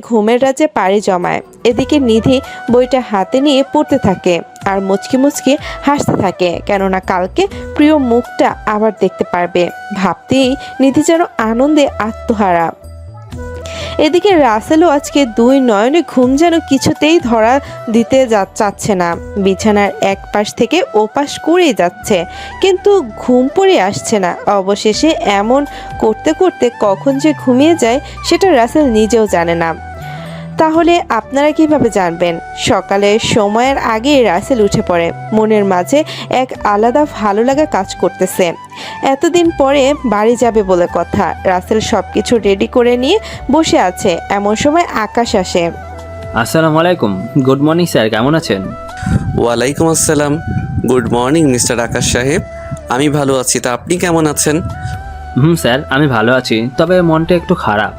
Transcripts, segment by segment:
ঘুমের রাজ্যে পাড়ি জমায়। এদিকে নিধি বইটা হাতে নিয়ে পড়তে থাকে আর মুচকি মুচকি হাসতে থাকে, কেননা কালকে প্রিয় মুখটা আবার দেখতে পারবে। ভাবতেই নিধি যেন আনন্দে আত্মহারা। এদিকে রাসেলও আজকে দুই নয়নে ঘুম যেন কিছুতেই ধরা দিতে চাচ্ছে না। বিছানার এক পাশ থেকে ওপাশ করেই যাচ্ছে, কিন্তু ঘুম পড়ে আসছে না। অবশেষে এমন করতে করতে কখন যে ঘুমিয়ে যায় সেটা রাসেল নিজেও জানে না। তাহলে আপনারা কিভাবে জানবেন? সকালে সময়ের আগে রাসেল উঠে পড়ে। মনের মাঝে এক আলাদা ভালো লাগা কাজ করতেছে। এতদিন পরে বাড়ি যাবে বলে কথা। রাসেল সবকিছু রেডি করে নিয়ে বসে আছে। এমন সময় আকাশ আসে। আসসালামু আলাইকুম। গুড মর্নিং স্যার, কেমন আছেন? ওয়ালাইকুম আসসালাম। গুড মর্নিং মিস্টার আকাশ সাহেব। আমি ভালো আছি, তা আপনি কেমন আছেন? স্যার, আমি ভালো আছি, তবে মনটা একটু খারাপ।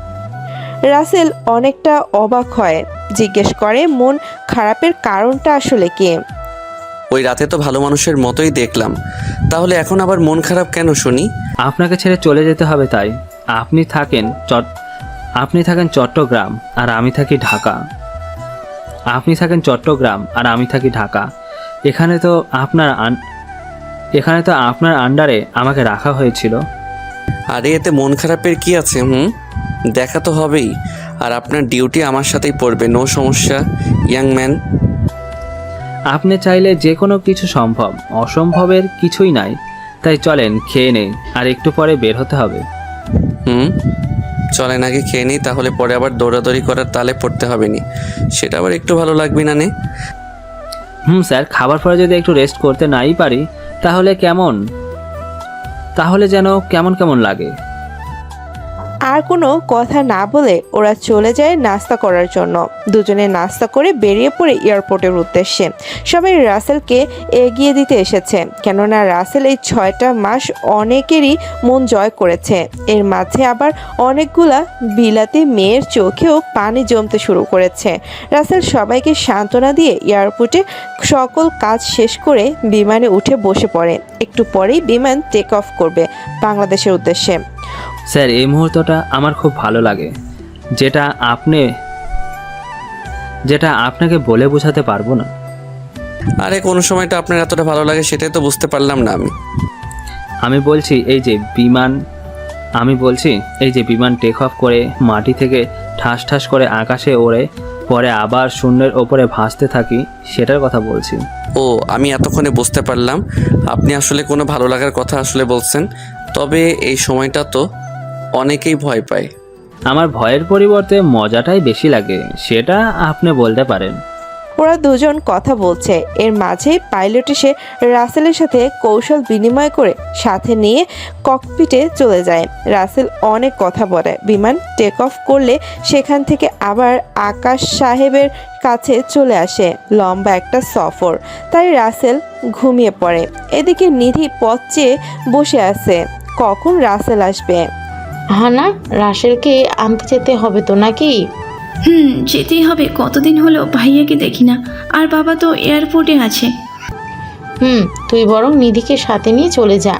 রাসেল অনেকটা অবাক হয়, জিজ্ঞেস করে মন খারাপের কারণটা আসলে কি। ওই রাতে তো ভালো মানুষের মতোই দেখলাম, তাহলে এখন আবার মন খারাপ কেন শুনি? আপনাকে ছেড়ে চলে যেতে হবে তাই। আপনি থাকেন চট্টগ্রাম আর আমি থাকি ঢাকা। এখানে তো আপনার আন্ডারে আমাকে রাখা হয়েছিল। আরে এতে মন খারাপের কি আছে? দেখা তো হবেই, আর আপনার ডিউটি আমার সাথেই পড়বে। নো সমস্যা ইয়াং ম্যান। আপনি চাইলে যে কোনো কিছু সম্ভব, অসম্ভবের কিছুই নাই। তাই চলেন খেয়ে নেই, আর একটু পরে বের হতে হবে। চলেন আগে খেয়ে নিই, তাহলে পরে আবার দৌড়াদৌড়ি করার তালে পড়তে হবে নি, সেটা আবার একটু ভালো লাগবে না নে? স্যার, খাবার পরে যদি একটু রেস্ট করতে নাই পারি তাহলে যেন কেমন লাগে। আর কোনো কথা না বলে ওরা চলে যায় নাস্তা করার জন্য। দুজনে নাস্তা করে বেরিয়ে পড়ে এয়ারপোর্টের উদ্দেশ্যে। সবাই রাসেলকে এগিয়ে দিতে এসেছে, কেননা রাসেল এই 6টা মাস অনেকেরই মন জয় করেছে। এর মাঝে আবার অনেকগুলা বিলাতি মেয়ের চোখেও পানি জমতে শুরু করেছে। রাসেল সবাইকে সান্ত্বনা দিয়ে এয়ারপোর্টে সকল কাজ শেষ করে বিমানে উঠে বসে পড়ে। একটু পরেই বিমান টেক অফ করবে বাংলাদেশের উদ্দেশ্যে। স্যার, এই মুহূর্তটা আমার খুব ভালো লাগে, যেটা আপনাকে বলে বোঝাতে পারবো না। আরে কোন সময়টা আপনার এতটা ভালো লাগে সেটাই তো বুঝতে পারলাম না আমি বলছি এই যে বিমান টেক অফ করে মাটি থেকে ঠাস ঠাস করে আকাশে ওড়ে পরে আবার শূন্যের ওপরে ভাসতে থাকি, সেটার কথা বলছি। ও, আমি এতক্ষণে বুঝতে পারলাম আপনি আসলে কোনো ভালো লাগার কথা আসলে বলছেন। তবে এই সময়টা তো অনেকেই ভয় পায়। আমার ভয়ের পরিবর্তে মজাটাই বেশি লাগে, সেটা আপনি বলতে পারেন। ওরা দুজন কথা বলছে, এর মাঝেই পাইলট এসে রাসেলের সাথে কৌশল বিনিময় করে সাথে নিয়ে ককপিটে চলে যায়। রাসেল অনেক কথা বলে। বিমান টেক অফ করলে সেখান থেকে আবার আকাশ সাহেবের কাছে চলে আসে। লম্বা একটা সফর, তাই রাসেল ঘুমিয়ে পড়ে। এদিকে নিধি পথ চেয়ে বসে আছে, কখন রাসেল আসবে। না, রাসেলকে আনতে যেতে হবে তো নাকি? যেতেই হবে। কতদিন হলো ভাইয়াকে দেখি না, আর বাবা তো এয়ারপোর্টে আছে। তুই বরং নিধিকে সাথে নিয়ে চলে যা।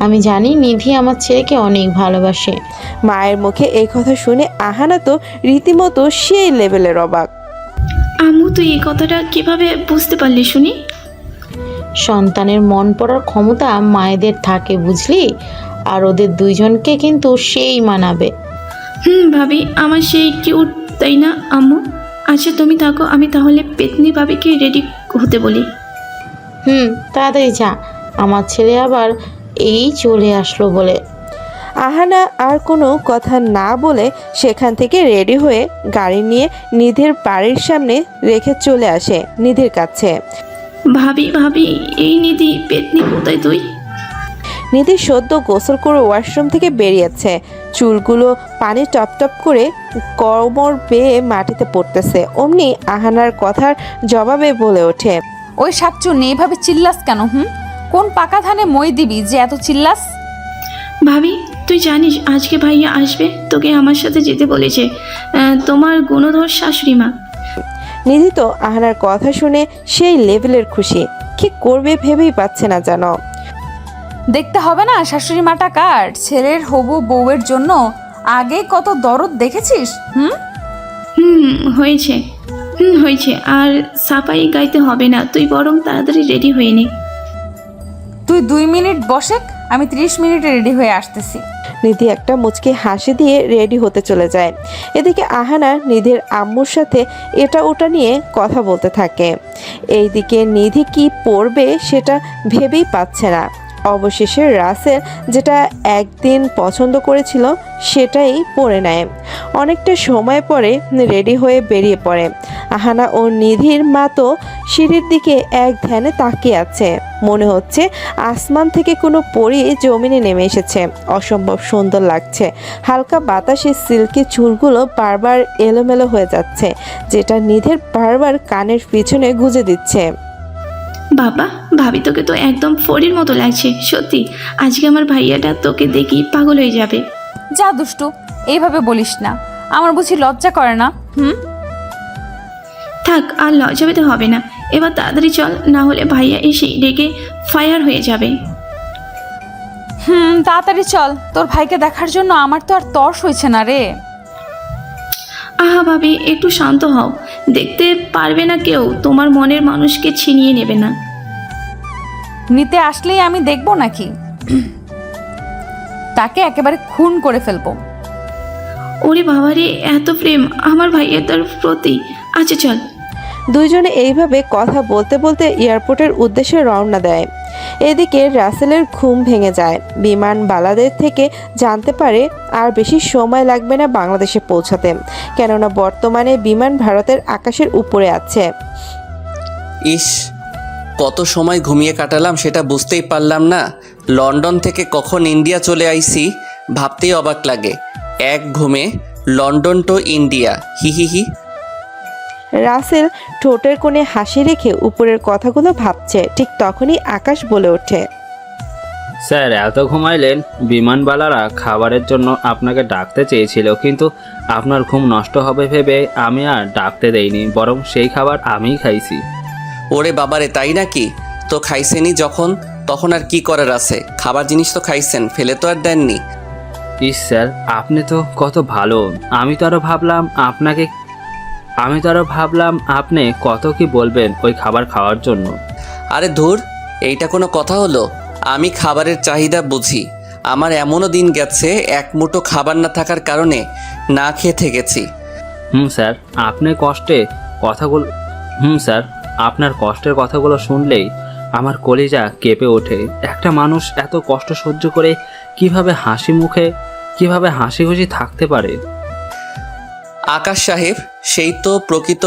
আমি জানি নিধি আমার ছেলেকে অনেক ভালোবাসে। মায়ের মুখে এই কথা শুনে আহানা তো রীতিমতো সেই লেভেলের অবাক। আম্মু, তুই এই কথাটা কিভাবে বুঝতে পারলি শুনি? সন্তানের মন পড়ার ক্ষমতা মায়েদের থাকে, বুঝলি? আর ওদের দুইজনকে কিন্তু সেই মানাবে। ভাবি আমার সেই কিউট, তাই না আম্মু? আচ্ছা তুমি থাকো, আমি তাহলে পেতনি ভাবিকে রেডি হতে বলি। তাড়াতাড়ি যা, আমার ছেলে আবার এই চলে আসলো বলে। আহানা আর কোনো কথা না বলে সেখান থেকে রেডি হয়ে গাড়ি নিয়ে নিধির বাড়ির সামনে রেখে চলে আসে নিধির কাছে। ভাবি ভাবি, এই নিধি পেতনি কোথায় তুই? নিধি সদ্য গোসল করে ওয়াশরুম থেকে বেরিয়েছে। চুলগুলো পানি টপ টপ করে কোমর বেয়ে মাটিতে পড়তেছে। অমনি আহানার কথার জবাবে বলে ওঠে, ওই শাকচুন্নি, এইভাবে চিল্লাস কেন? কোন পাকা ধানে মই দিবি যে এত চিল্লাস? ভাবি তুই জানিস আজকে ভাইয়া আসবে, তোকে আমার সাথে যেতে বলেছে, তোমার গুণধর শাশুড়ি মা। নিধি তো আহানার কথা শুনে সেই লেভেলের খুশি, কি করবে ভেবেই পাচ্ছে না জানো। দেখতে হবে না শাশুড়ি মাটা কার? ছেলের হবু বউয়ের জন্য আগে কত দরদ দেখেছিস। হয়েছে হয়েছে, আর সাফাই গাইতে হবে না, তুই বরং তাড়াতাড়ি রেডি হয়ে নে। তুই 2 মিনিট বসে, আমি 30 মিনিটে রেডি হয়ে আসতেছি। নিধি একটা মুচকি হাসি দিয়ে রেডি হতে চলে যায়। এদিকে আহানা নিধির আম্মুর সাথে এটা ওটা নিয়ে কথা বলতে থাকে। এইদিকে নিধি কি পরবে সেটা ভেবেই পাচ্ছে না। অবশেষে রাসেল যেটা একদিন পছন্দ করেছিল সেটাই পরে নেয়। অনেকটা সময় পরে রেডি হয়ে বেরিয়ে পড়ে। আহানা ও নিধির মা তো সিঁড়ির দিকে এক ধ্যানে তাকিয়ে আছে। মনে হচ্ছে আসমান থেকে কোনো পরী জমিনে নেমে এসেছে। অসম্ভব সুন্দর লাগছে। হালকা বাতাসে সিল্কি চুলগুলো বারবার এলোমেলো হয়ে যাচ্ছে, যেটা নিধির বারবার কানের পিছনে গুঁজে দিচ্ছে। বাবা, ভাবি তোকে তো একদম ফড়ির মতো লাগছে, সত্যি। আজকে আমার ভাইয়াটা তোকে দেখি পাগল হয়ে যাবে। যা দুষ্টু, এইভাবে বলিস না। আমার বুঝি লজ্জা করে না? থাক, আর লজ্জা পেতে হবে না। এবার তাড়াতাড়ি চল, না হলে ভাইয়া এসে রেগে ফায়ার হয়ে যাবে। তাড়াতাড়ি চল, তোর ভাইকে দেখার জন্য আমার তো আর তর্স হয়েছে না রে। আহা ভাবি, একটু শান্ত হও। দেখতে পারবে না কেউ, তোমার মনের মানুষকে ছিনিয়ে নেবে না। নিতে আসলেই আমি দেখবো নাকি? তাকে একেবারে খুন করে ফেলবো। ওরে বাবারে, এত প্রেম আমার ভাইয়ের তার প্রতি। আচ্ছা চল। দুইজনে এইভাবে কথা বলতে বলতে এয়ারপোর্টের উদ্দেশ্যে রওনা দেয়। এদিকে রাসেলের ঘুম ভেঙে যায়। বিমানবালাদের থেকে জানতে পারে আর বেশি সময় লাগবে না বাংলাদেশে পৌঁছাতে, কেননা বর্তমানে বিমান ভারতের আকাশের উপরে আছে। ইস, কত সময় ঘুমিয়ে কাটালাম সেটা বুঝতেই পারলাম না। লন্ডন থেকে কখন ইন্ডিয়া চলে আইছি ভাবতেই অবাক লাগে। এক ঘুমে লন্ডন টু ইন্ডিয়া, হি হি হি। রাসেল ঠোঁটের কোণে হাসি রেখে উপরের কথাগুলো ভাবছে। ঠিক তখনই আকাশ বলে ওঠে, স্যার এত ঘুমাইলেন? বিমানবালারা খাবারের জন্য আপনাকে ডাকতে চেয়েছিল, কিন্তু আপনার ঘুম নষ্ট হবে ভেবে আমি আর ডাকতে দেইনি, বরং সেই খাবার আমিই খাইছি। ওরে বাবারে, তাই নাকি? তো খাইছেনই যখন, তখন আর কি করার আছে? খাবার জিনিস তো খাইছেন, ফেলে তো আর দেননি। ইস স্যার, আপনি তো কত ভালো। আমি তো আরও ভাবলাম আপনি কত কি বলবেন ওই খাবার খাওয়ার জন্য। আরে ধুর, এইটা কোনো কথা হলো? আমি খাবারের চাহিদা বুঝি। আমার এমনও দিন গেছে এক মুঠো খাবার না থাকার কারণে না খেয়ে থেকেছি। স্যার, আপনার কষ্টের কথাগুলো শুনলেই আমার কলিজা কেঁপে ওঠে। একটা মানুষ এত কষ্ট সহ্য করে কিভাবে হাসি খুশি থাকতে পারে? আকাশ সাহেব সেই তো প্রকৃত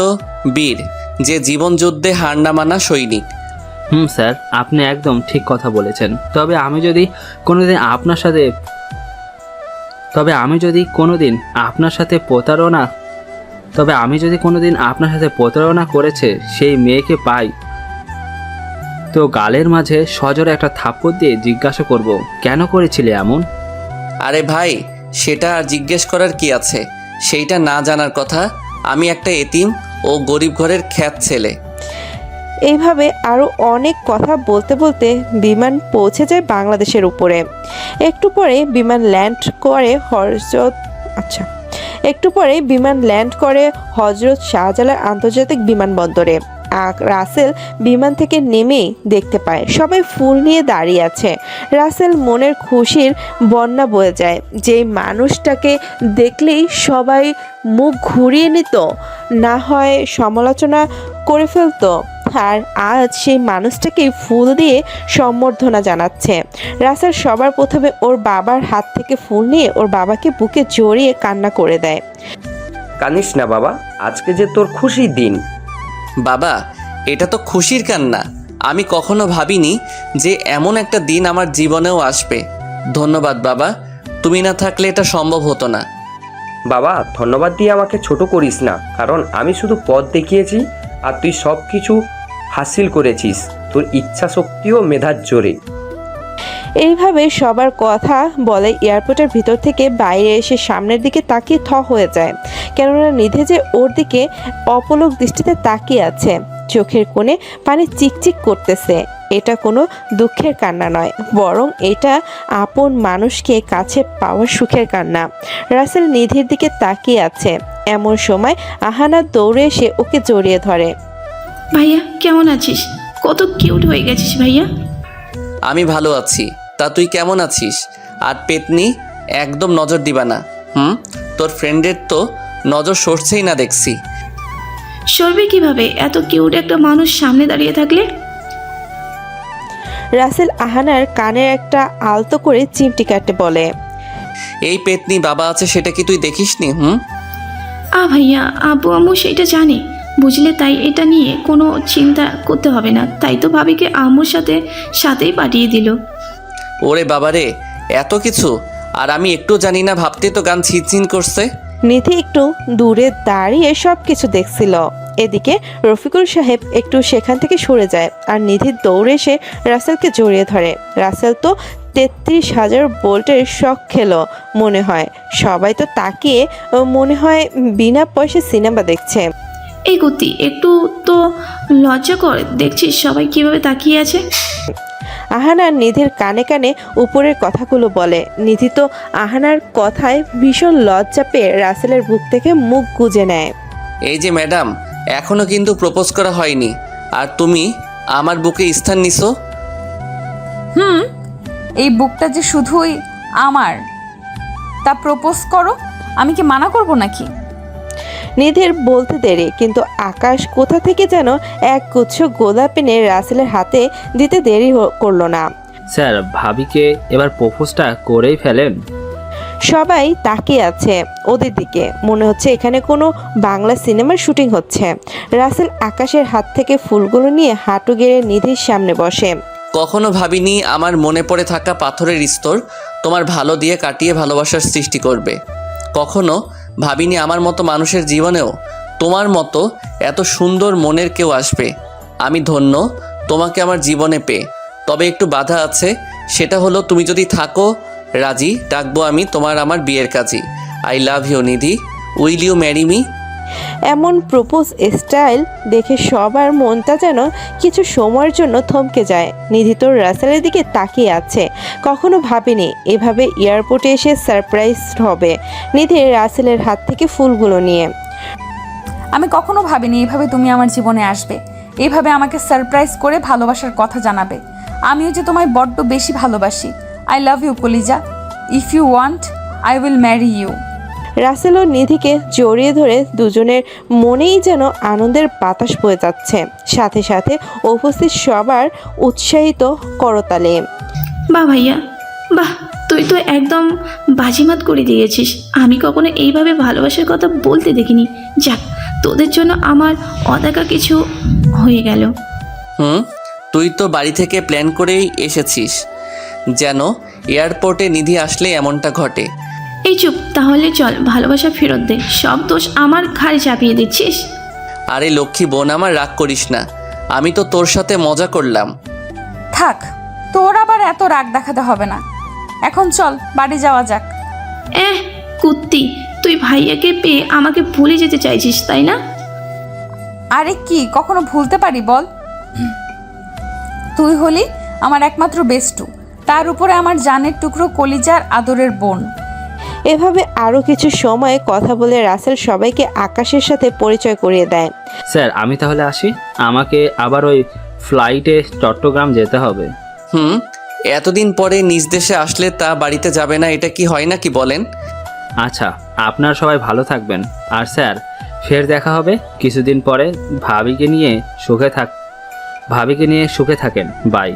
বীর, যে জীবন যুদ্ধে হার না মানা সৈনিক। স্যার, আপনি একদম ঠিক কথা বলেছেন। তবে আমি যদি কোনোদিন আপনার সাথে প্রতারণা করেছে সেই মেয়েকে পাই, তো গালের মাঝে সজোরে একটা থাপ্পড় দিয়ে জিজ্ঞাসা করব, কেন করেছিলে এমন? আরে ভাই, সেটা আর জিজ্ঞেস করার কি আছে? সেইটা না জানার কথা। আমি একটা এতিম ও গরিব ঘরের খ্যাত ছেলে। এইভাবে আরও অনেক কথা বলতে বলতে বিমান পৌঁছে যায় বাংলাদেশের উপরে। একটু পরে বিমান ল্যান্ড করে হজরত শাহজালাল আন্তর্জাতিক বিমানবন্দরে। রাসেল বিমান থেকে নেমেই দেখতে পায় সবাই ফুল নিয়ে দাঁড়িয়ে আছে। রাসেল মনের খুশির বন্যা বয়ে যায়। যেই মানুষটাকে দেখলেই সবাই মুখ ঘুরিয়ে নিত, না হয় সমালোচনা করে ফেলতো, আর আজ সেই মানুষটাকেই ফুল দিয়ে সম্বর্ধনা জানাচ্ছে। রাসেল সবার প্রথমে ওর বাবার হাত থেকে ফুল নিয়ে ওর বাবাকে বুকে জড়িয়ে কান্না করে দেয়। কানিস না বাবা, আজকে যে তোর খুশির দিন। বাবা, এটা তো খুশির কান্না। আমি কখনো ভাবিনি যে এমন একটা দিন আমার জীবনেও আসবে। ধন্যবাদ বাবা, তুমি না থাকলে এটা সম্ভব হতো না। বাবা, ধন্যবাদ দিয়ে আমাকে ছোট করিস না, কারণ আমি শুধু পথ দেখিয়েছি আর তুই সব কিছু হাসিল করেছিস তোর ইচ্ছা শক্তি ও মেধার জোরে। এইভাবে সবার কথা বলে এয়ারপোর্টের ভিতর থেকে বাইরে এসে সামনের দিকে তাকিয়ে হয়ে যায়, কেননা নিধে যে ওর দিকে অপলক দৃষ্টিতে তাকিয়ে আছে। চোখের কোণে পানি চিকচিক করতেছে। এটা কোনো দুঃখের কান্না নয়, বরং এটা আপন মানুষকে কাছে পাওয়ার সুখের কান্না। রাসেল নিধির দিকে তাকিয়ে আছে। এমন সময় আহানা দৌড়ে এসে ওকে জড়িয়ে ধরে। ভাইয়া কেমন আছিস? কত কিউট হয়ে গেছিস ভাইয়া। আমি ভালো আছি, তা তুই কেমন আছিস? আর পেতনি, একদম নজর দিবা না। তোর ফ্রেন্ডের তো নজর সরছেই না দেখছি। সরবে কিভাবে এত কিউট একটা মানুষ সামনে দাঁড়িয়ে থাকলে? রাসেল আহানার কানের একটা আলতো করে চিমটি কাটতে বলে। এই পেতনি বাবা আছে সেটা কি তুই দেখিসনি? ভাইয়া, আব্বু আম্মু সেটা জানে বুঝলে, তাই এটা নিয়ে কোনো চিন্তা করতে হবে না। তাই তো ভাবিকে আম্মুর সাথেই পাঠিয়ে দিল। ওরে বাবারে, এত কিছু! আর আমি একটু জানি না, ভাবতে তো গান ছিনছিন করছে। নিধি একটু দূরে দাঁড়িয়ে সব কিছু দেখছিল। এদিকে রফিকুল সাহেব একটু সেখান থেকে সরে যায় আর নিধি দৌড়ে এসে রাসেলকে জড়িয়ে ধরে। রাসেল তো 33,000 ভোল্টের শক খেলো মনে হয়। সবাই তো তাকিয়ে মনে হয় বিনা পয়সায় সিনেমা দেখছে। এই গতি, একটু তো লজ্জা কর, দেখছিস সবাই কিভাবে তাকিয়ে আছে। আহানা নিধির কানে কানে উপরের কথাগুলো বলে। নিধি তো আহানার কথায় ভীষণ লজ্জা পেয়ে রাসেলের বুক থেকে মুখ গুজে নেয়। এই যে ম্যাডাম, এখনো কিন্তু প্রপোজ করা হয়নি, আর তুমি আমার বুকে স্থান নিছো। এই বুকটা যে শুধুই আমার, তা প্রপোজ করো, আমি কি মানা করব নাকি? নিধির বলতে দেরি, কিন্তু আকাশ কোথা থেকে যেন এক গুচ্ছ গোলাপ এনে রাসেলের হাতে দিতে দেরি করলো না। স্যার, ভাবিকে এবার প্রপোজটা করেই ফেলেন। সবাই তাকিয়ে আছে ওদের দিকে, মনে হচ্ছে এখানে কোনো বাংলা সিনেমার শুটিং হচ্ছে। রাসেল আকাশের হাত থেকে ফুলগুলো নিয়ে হাঁটু গেড়ে নিধির সামনে বসে। কখনো ভাবিনি আমার মনে পড়ে থাকা পাথরের স্তর তোমার ভালো দিয়ে কাটিয়ে ভালোবাসার সৃষ্টি করবে। কখনো ভাবিনি আমার মতো মানুষের জীবনেও তোমার মতো এত সুন্দর মনের কেউ আসবে। আমি ধন্য তোমাকে আমার জীবনে পেয়ে। তবে একটু বাধা আছে, সেটা হলো তুমি যদি থাকো রাজি, ডাকবো আমি তোমার আমার বিয়ের কাজী। I love you Nidhi, will you marry me? এমন প্রপোজ স্টাইল দেখে সবার মনটা যেন কিছু সময়ের জন্য থমকে যায়। নিধি তো রাসেলের দিকে তাকিয়ে আছে। কখনো ভাবেনি এভাবে এয়ারপোর্টে এসে সারপ্রাইজ হবে। নিধি রাসেলের হাত থেকে ফুলগুলো নিয়ে। আমি কখনো ভাবিনি এইভাবে তুমি আমার জীবনে আসবে, এইভাবে আমাকে সারপ্রাইজ করে ভালোবাসার কথা জানাবে। আমিও যে তোমায় বড্ড বেশি ভালোবাসি। আই লাভ ইউ কলিজা, if you want I will marry you. Rasel ও নিধিকে জড়িয়ে ধরে দুজনের মনেই যেন আনন্দের বাতাস বয়ে যাচ্ছে, সাথে সাথে উপস্থিত সবার উৎসাহিত করতালে। বাহ ভাইয়া, বাহ, তুই তো একদম বাজিমাত করে দিয়েছিস। আমি কখনো এইভাবে ভালোবাসার কথা বলতে দেখিনি। যাক, তোদের জন্য আমার অদেখা কিছু হয়ে গেল। তুই তো বাড়ি থেকে প্ল্যান করেই এসেছিস, যেন এয়ারপোর্টে নিধি আসলে এমনটা ঘটে। এই চুপ, তাহলে চল ভালোবাসা ফেরত দে। সব দোষ আমার ঘাড়ে চাপিয়ে দিচ্ছিস। আরে লক্ষ্মী বোন আমার, রাগ করিস না, আমি তো তোর সাথে মজা করলাম। থাক, তোর আবার এত রাগ দেখাতে হবে না। এখন চল বাড়ি যাওয়া যাক। কুত্তি, তুই ভাইয়াকে পেয়ে আমাকে ভুলে যেতে চাইছিস তাই না? আরে কি কখনো ভুলতে পারি বল? তুই হলি আমার একমাত্র বেস্টু, তার উপরে আমার জানের টুকরো কলিজার আদরের বোন। এভাবে আরও কিছু সময় কথা বলে রাসেল সবাইকে আকাশের সাথে পরিচয় করিয়ে দেয়। স্যার, আমি তাহলে আসি, আমাকে আবার ওই ফ্লাইটে চট্টগ্রাম যেতে হবে। এতদিন পরে নিজ দেশে আসলে তা বাড়িতে যাবে না, এটা কি হয় নাকি বলেন? আচ্ছা, আপনারা সবাই ভালো থাকবেন। আর স্যার, ফের দেখা হবে কিছুদিন পরে। ভাবিকে নিয়ে সুখে থাকেন। বাই।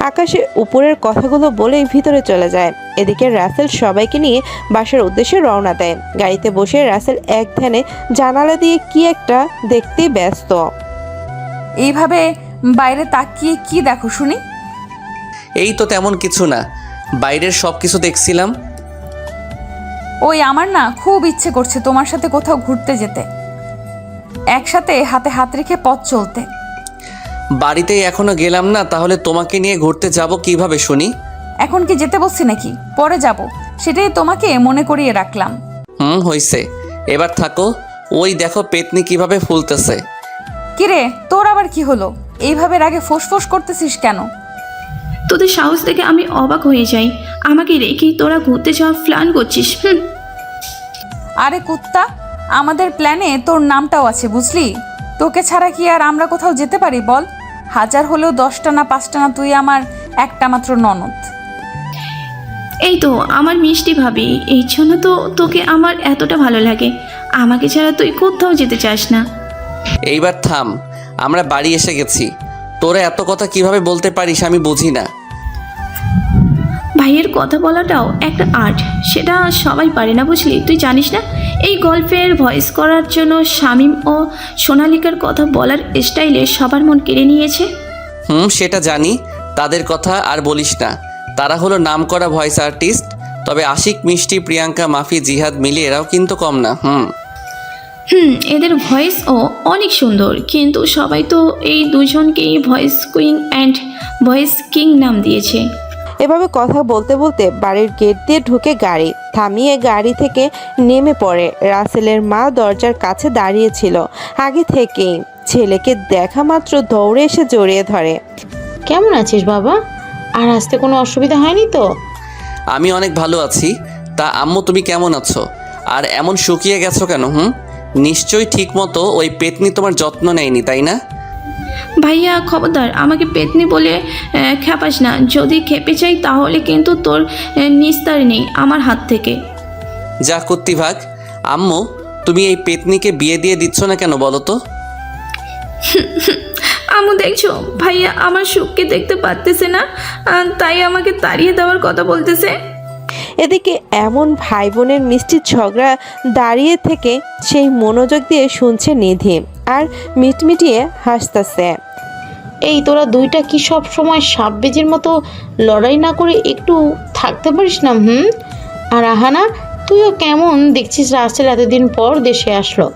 আকাশে উপরের কথাগুলো বলেই ভিতরে চলে যায়। এদিকে রাসেল সবাইকে নিয়ে বাসার উদ্দেশ্যে রওনা দেয়। গাড়িতে বসে রাসেল এক ধ্যানে জানালা দিয়ে কি একটা দেখতেই ব্যস্ত। এইভাবে বাইরে তাকিয়ে কি দেখো শুনি? এই তো তেমন কিছু না, বাইরের সব কিছু দেখছিলাম। ওই আমার না খুব ইচ্ছে করছে তোমার সাথে কোথাও ঘুরতে যেতে, একসাথে হাতে হাত রেখে পথ চলতে। বাড়িতেই এখনো গেলাম না, তাহলে তোমাকে নিয়ে ঘুরতে যাব কিভাবে শুনি? এখন কি যেতে বলছি নাকি? পরে যাব, সেটাই তোমাকে মনে করিয়ে রাখলাম। হইছে, এবার থাকো। ওই দেখো পেতনি কিভাবে ফুলতেছে। কিরে, তোর আবার কি হলো? এইভাবে রাগে ফোঁস করতেছিস কেন? তোদের সাহস দেখে আমি অবাক হয়ে যাই। আমাকে রেখেই তোরা ঘুরতে যাওয়ার প্ল্যান করছিস? আরে কুত্তা, আমাদের প্ল্যানে তোর নামটাও আছে বুঝলি। তোকে ছাড়া কি আর আমরা কোথাও যেতে পারি বল? হাজার হলেও 10টা না 5টা না, তুই আমার একটা মাত্র ননদ। এই তো আমার মিষ্টি ভাবি, এই জন্য তো তোকে আমার এতটা ভালো লাগে। আমাকে ছাড়া তুই কোথাও যেতে চাস না। এইবার থাম, আমরা বাড়ি এসে গেছি। তোরা এত কথা কিভাবে বলতে পারিস আমি বুঝি না। ভাইয়ের কথা বলাটাও একটা আর্ট, সেটা সবাই পারে না বুঝলি। তুই জানিস না এই গল্পের ভয়েস করার জন্য শামীম ও সোনালিকার কথা বলার স্টাইলে সবার মন কেড়ে নিয়েছে। সেটা জানি, তাদের কথা আর বলিস না। তারা হলো নামকরা ভয়েস আর্টিস্ট। তবে আশিক, মিষ্টি, প্রিয়াঙ্কা, মাফি, জিহাদ মিলে এরাও কিন্তু কম না। এদের ভয়েসও অনেক সুন্দর, কিন্তু সবাই তো এই দুজনকেই voice queen and voice king নাম দিয়েছে। এভাবে কথা বলতে বলতে বাড়ির গেট দিয়ে ঢুকে গাড়ি থামিয়ে গাড়ি থেকে নেমে পড়ে। রাসেলের মা দরজার কাছে দাঁড়িয়েছিল আগে থেকেই। ছেলেকে দেখা মাত্র দৌড়ে এসে জড়িয়ে ধরে। কেমন আছিস বাবা? আর আসতে কোনো অসুবিধা হয়নি তো? আমি অনেক ভালো আছি। তা আম্মু তুমি কেমন আছো? আর এমন শুকিয়ে গেছো কেন? নিশ্চয়ই ঠিক মতো ওই পেতনি তোমার যত্ন নেয়নি, তাই না? ভাইয়া খবরদার, আমাকে পেতনি বলে খেপাস না। যদি খেপে চাই তাহলে কিন্তু তোর নিস্তার নেই আমার হাত থেকে। যা করতি ভাগ। আম্মু, তুমি এই পেতনিকে বিয়ে দিয়ে দিচ্ছ না কেন বলো তো? আমু দেখছো, ভাইয়া আমার সুখকে দেখতে পারতেছে না, তাই আমাকে তাড়িয়ে দেওয়ার কথা বলতেছে। এদিকে এমন ভাই বোনের মিষ্টি ঝগড়া দাঁড়িয়ে থেকে সেই মনোযোগ দিয়ে শুনছে নিধি আর মিটমিটিয়ে হাসতেছে। এই তোরা দুইটা কি সব সময় সাপ বেজির মতো লড়াই না করে একটু থাকতে পারিস না? আর আহানা, তুইও কেমন দেখছিস? রাসেল এতদিন পর দেশে আসলো,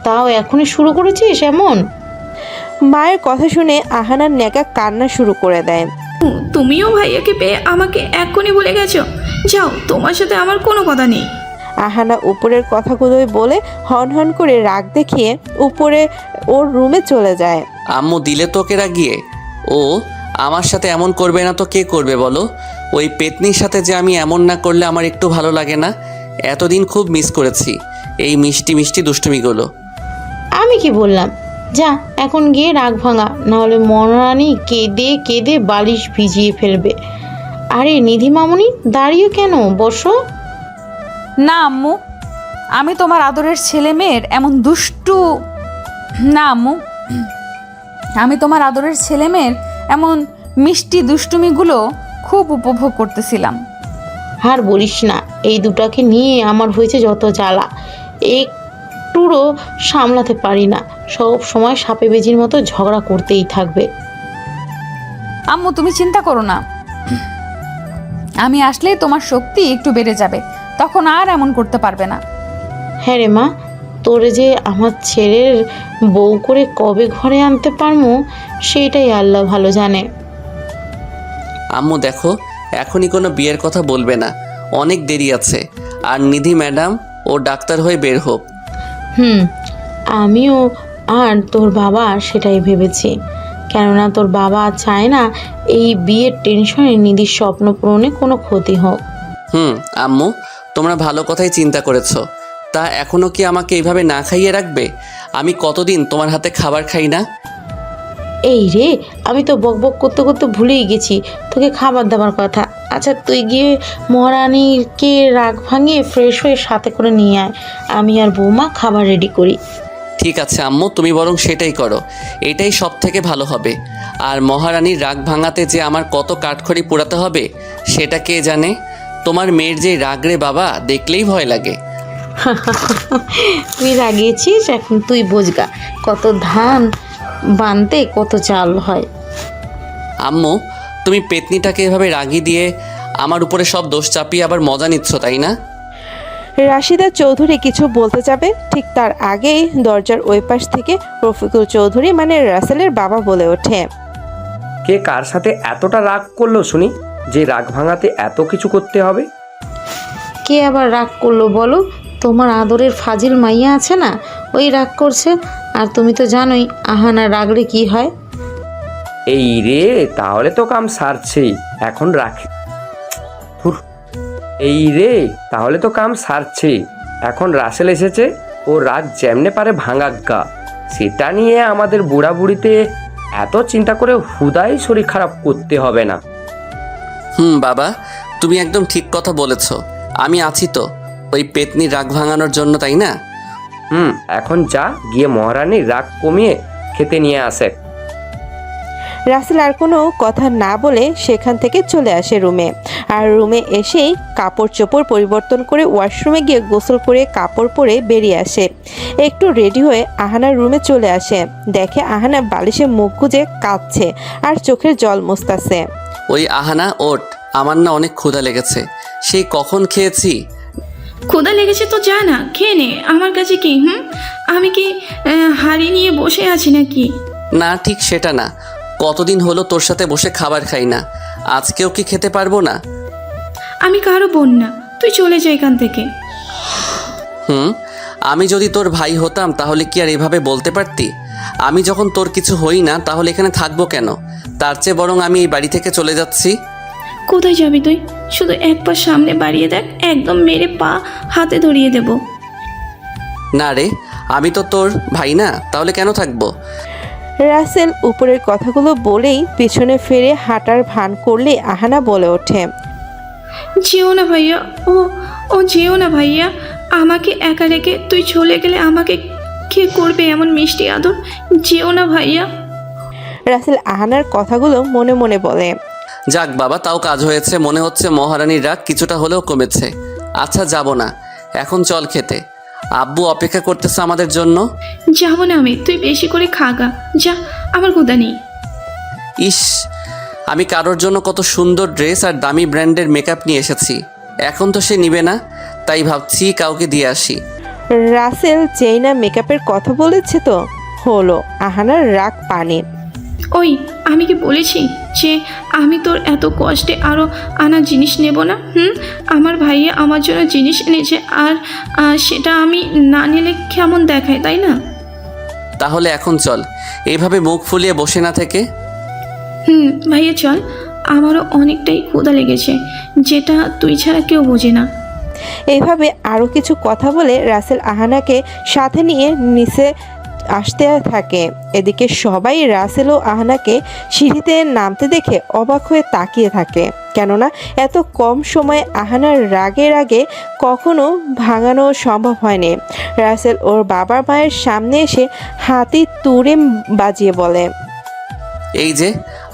তাও এখনই শুরু করেছিস এমন? মায়ের কথা শুনে আহানার নেকা কান্না শুরু করে দেয়। তুমিও ভাইয়াকে পেয়ে আমাকে এক্ষুনি ভুলে গেছো? যাও, তোমার সাথে আমার কোনো কথা নেই। আহানা উপরের কথাগুলোই বলে হন হন করে রাগ দেখিয়ে উপরে ওর রুমে চলে যায়। আম্মু দিলে তোকে রাগিয়ে? ও আমার সাথে এমন করবে না তো কে করবে বলো? ওই পেতনির সাথে যে আমি এমন না করলে আমার একটু ভালো লাগে না। এতদিন খুব মিস করেছি এই মিষ্টি মিষ্টি দুষ্টুমিগুলো। আমি কি বললাম? যা এখন গিয়ে রাগ ভাঙা, নাহলে মনোরানী কেঁদে কেঁদে বালিশ ভিজিয়ে ফেলবে। আরে নিধি মামুনি, দাঁড়িয়ে কেন? বসো। না আম্মু, আমি তোমার আদরের ছেলে মেয়ের এমন দুষ্টু না আম্মু, আমি তোমার আদরের ছেলে মেয়ের এমন মিষ্টি দুষ্টুমিগুলো খুব উপভোগ করতেছিলাম। আর বলিস না, এই দুটাকে নিয়ে আমার হয়েছে যত জ্বালা। একটুরও সামলাতে পারি না, সব সময় সাপে বেজির মতো ঝগড়া করতেই থাকবে। আম্মু তুমি চিন্তা করো না, আমি আসলেই তোমার শক্তি একটু বেড়ে যাবে, তখন আর এমন করতে পারবে না। হ্যাঁ রে মা, তোরে যে আমার ছেলের বউ করে কবে ঘরে আনতে পারবো সেটাই আল্লাহ ভালো জানে। আম্মু দেখো, এখনই কোনো বিয়ের কথা বলবে না, অনেক দেরি আছে। আর নিধি ম্যাডাম ও ডাক্তার হয়ে বের হোক। আমিও আর তোর বাবা সেটাই ভেবেছি, কেননা তোর বাবা চায় না এই বিয়ের টেনশনে নিধির স্বপ্ন পূরণে কোনো ক্ষতি হোক। আম্মু তোমরা ভালো কথাই চিন্তা করেছো। তা এখনও কি আমাকে এইভাবে না খাইয়ে রাখবে? আমি কতদিন তোমার হাতে খাবার খাই না। এই রে, আমি তো বকবক করতে করতে ভুলেই গেছি তোকে খাবার দেওয়ার কথা। আচ্ছা তুই গিয়ে মহারানীকে রাগ ভাঙিয়ে ফ্রেশ হয়ে সাথে করে নিয়ে আয়, আমি আর বৌমা খাবার রেডি করি। ঠিক আছে আম্মু, তুমি বরং সেটাই করো, এটাই সব থেকে ভালো হবে। আর মহারানীর রাগ ভাঙাতে যে আমার কত কাঠখড়ি পোড়াতে হবে সেটা কে জানে। তোমার মেয়ের যে রাগ রে বাবা, দেখলেই ভয় লাগে। তুই রাগিয়েছিস, এখন তুই বোঝগা কত ধান বানতে কত চাল হয়। আম্মু তুমি পেতনিটাকে এভাবে রাগি দিয়ে আমার উপরে সব দোষ চাপিয়ে আবার মজা নিচ্ছ, তাই না? রাশিদা চৌধুরী কিছু বলতে যাবে, ঠিক তার আগেই দরজার ওই পাশ থেকে রফিকুল চৌধুরী মানে রাসেলের বাবা বলে ওঠে, কে কার সাথে এতটা রাগ করলো শুনি, যে রাগ ভাঙাতে এত কিছু করতে হবে? কে আবার রাগ করলো বলো? তোমার আদরের ফাজিল মাইয়া আছে না, ওই রাগ করছে। আর তুমি তো জানোই আহানা রাগলে কি হয়। এই রে, তাহলে তো কাম সারছেই, এখন রাখি। ধুর। এই রে, তাহলে তো কাম সারছেই, এখন রাসেল এসেছে, ও রাগ যেমনে পারে ভাঙাগ্গা। সেটা নিয়ে আমাদের বুড়া বুড়িতে এত চিন্তা করে হুদাই শরীর খারাপ করতে হবে না। বাবা, তুমি একদম ঠিক কথা বলেছ। আমি আছি তো ওই পেতনি রাগ ভাঙানোর জন্য, তাই না? এখন যা গিয়ে মহারানীর রাগ কমিয়ে খেতে নিয়ে আসে। রাসেল আর কোনো কথা না বলে সেখান থেকে চলে আসে রুমে। আর রুমে এসেই কাপড় চোপড় পরিবর্তন করে ওয়াশরুমে গিয়ে গোসল করে কাপড় পরে বেরিয়ে আসে। একটু রেডি হয়ে আহানার রুমে চলে আসে। দেখে আহানা বালিশে মুখ গুজে কাঁদছে আর চোখের জল মুছতাছে। ওই আহানা, ওঠ, আমার না অনেক ক্ষুধা লেগেছে, সেই কখন খেয়েছি। ক্ষুধা লেগেছে তো যা না খেয়ে নে, আমার কাছে কি আমি কি হাড়ি নিয়ে বসে আছি নাকি? না, ঠিক সেটা না। কতদিন হলো তোর সাথে বসে খাবার খাই না, আজকেও কি খেতে পারবো না? আমি কারো বোন না, তুই চলে যা এখান থেকে। আমি যদি তোর ভাই হতাম তাহলে কি আর এভাবে বলতে পারতি? আমি যখন তোর কিছু হই না তাহলে এখানে থাকবো কেন? তার চেয়ে বরং আমি এই বাড়ি থেকে চলে যাচ্ছি। কোথায় যাবি তুই? শুধু এক পা সামনে বাড়িয়ে দেখ, একদম মেরে পা হাতে ধরিয়ে দেব। না রে, আমি তো তোর ভাই না, তাহলে কেন থাকবো? রাসেল উপরের কথাগুলো বলেই পিছনে ফিরে হাঁটার ভান করলে আহানা বলে ওঠে, যেও না ভাইয়া, ও যেও না ভাইয়া, আমাকে একা রেখে তুই চলে গেলে আমাকে কে করবে এমন মিষ্টি আদর? যেও না ভাইয়া। রাসেল আহানার কথাগুলো মনে মনে বলে। যাক বাবা, তাও কাজ হয়েছে, মনে হচ্ছে মহারানীর রাগ কিছুটা হলেও কমেছে। আচ্ছা, যাব না, এখন চল খেতে, আব্বু অপেক্ষা করতেছে আমাদের জন্য। যাবো না আমি, তুই বেশি করে খাগা, যা, আমার ক্ষুধা নেই। ইস, আমি কারোর জন্য কত সুন্দর ড্রেস আর দামি ব্র্যান্ডের মেকআপ নিয়ে এসেছি, এখন তো সে নিবে না, তাই ভাবছি কাউকে দিয়ে আসি। রাসেল যেই না মেকআপের কথা বলেছে তো হলো আহানার রাগ পানি। ওই, আমি কি বলেছি যে আমি তোর এত কষ্টে আরও আনা জিনিস নেব না? আমার ভাইয়া আমার জন্য জিনিস এনেছে, আর সেটা আমি না নিলে কেমন দেখায়, তাই না? তাহলে এখন চল, এইভাবে মুখ ফুলিয়ে বসে না থেকে। ভাইয়া চল, আমারও অনেকটাই ক্ষুধা লেগেছে, যেটা তুই ছাড়া কেউ বোঝে না। এইভাবে আরও কিছু কথা বলে রাসেল আহানাকে সাথে নিয়ে নিচে আসতে থাকে। এদিকে সবাই রাসেল ও আহানাকে সিঁড়িতে নামতে দেখে অবাক হয়ে তাকিয়ে থাকে, কেননা এত কম সময়ে আহানার রাগে রাগে কখনো ভাঙানো সম্ভব হয়নি। রাসেল ওর বাবার মায়ের সামনে এসে হাতি তুড়ে বাজিয়ে বলে, এই যে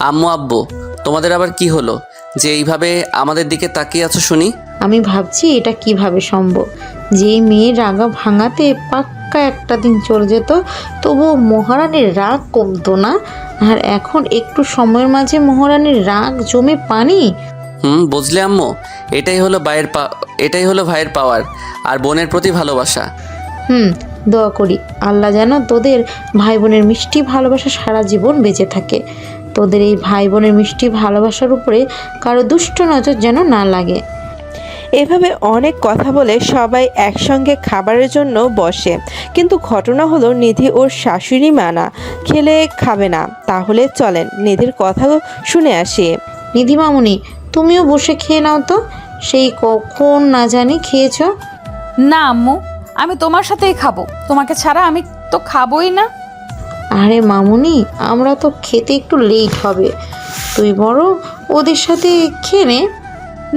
আম্মু, আব্বু, তোমাদের আবার কি হলো যে এইভাবে আমাদের দিকে তাকিয়ে আছো শুনি? আমি ভাবছি এটা কিভাবে সম্ভব, যে মেয়ের রাগা ভাঙাতে পাক্কা একটা দিন চলে যেত, তবুও মহারানীর রাগ কমতো না, আর এখন একটু সময়ের মাঝে মহারানীর রাগ জমে পানি। বুঝলে আম্মু, এটাই হলো ভাইয়ের পাওয়ার আর বোনের প্রতি ভালোবাসা। দোয়া করি আল্লাহ যেন তোদের ভাই বোনের মিষ্টি ভালোবাসা সারা জীবন বেঁচে থাকে। তোদের এই ভাই বোনের মিষ্টি ভালোবাসার উপরে কারো দুষ্ট নজর যেন না লাগে। এভাবে অনেক কথা বলে সবাই একসঙ্গে খাবারের জন্য বসে। কিন্তু ঘটনা হলো নিধি ওর শাশুড়ি মানা খেলে খাবে না। তাহলে চলেন নিধির কথা শুনে আসি। নিধি মামুনি, তুমিও বসে খেয়ে নাও তো, সেই কখন না জানি খেয়েছো। না আম্মু, আমি তোমার সাথেই খাবো, তোমাকে ছাড়া আমি তো খাবোই না। আরে মামুনি, আমরা তো খেতে একটু লেট হবে, তুই বড় ওদের সাথে খেয়ে নে।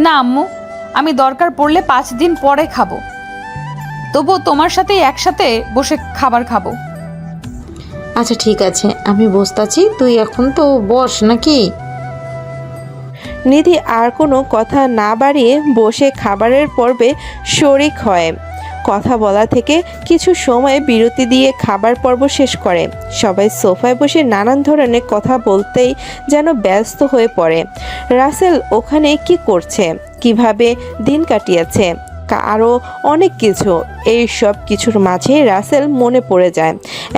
না আম্মু, আমি দরকার পড়লে 5 দিন পরে খাবো, তবুও তোমার সাথেই একসাথে বসে খাবার খাবো। আচ্ছা ঠিক আছে, আমি বসতাছি, তুই এখন তো বস নাকি। নিধি আর কোনো কথা না বাড়িয়ে বসে খাবারের পর্বে শরিক হয়। কথা বলা থেকে কিছু সময় বিরতি দিয়ে খাবার পর্ব শেষ করে। সবাই সোফায় বসে নানান ধরনের কথা বলতেই যেন ব্যস্ত হয়ে পড়ে। রাসেল ওখানে কি করছে, কিভাবে দিন কাটিয়েছে, আরও অনেক কিছু। এই সব কিছুর মাঝে রাসেল মনে পড়ে যায়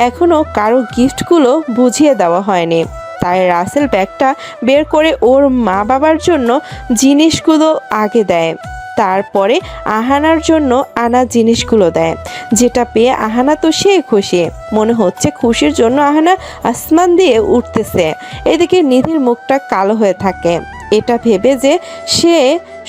এখনও কারো গিফটগুলো বুঝিয়ে দেওয়া হয়নি। তাই রাসেল ব্যাগটা বের করে ওর মা বাবার জন্য জিনিসগুলো আগে দেয়। তারপরে আহানার জন্য আনা জিনিসগুলো দেয়, যেটা পেয়ে আহানা তো সেই খুশি, মনে হচ্ছে খুশির জন্য আহানা আসমান দিয়ে উঠতেছে। এদিকে নিধির মুখটা কালো হয়ে থাকে, এটা ভেবে যে সে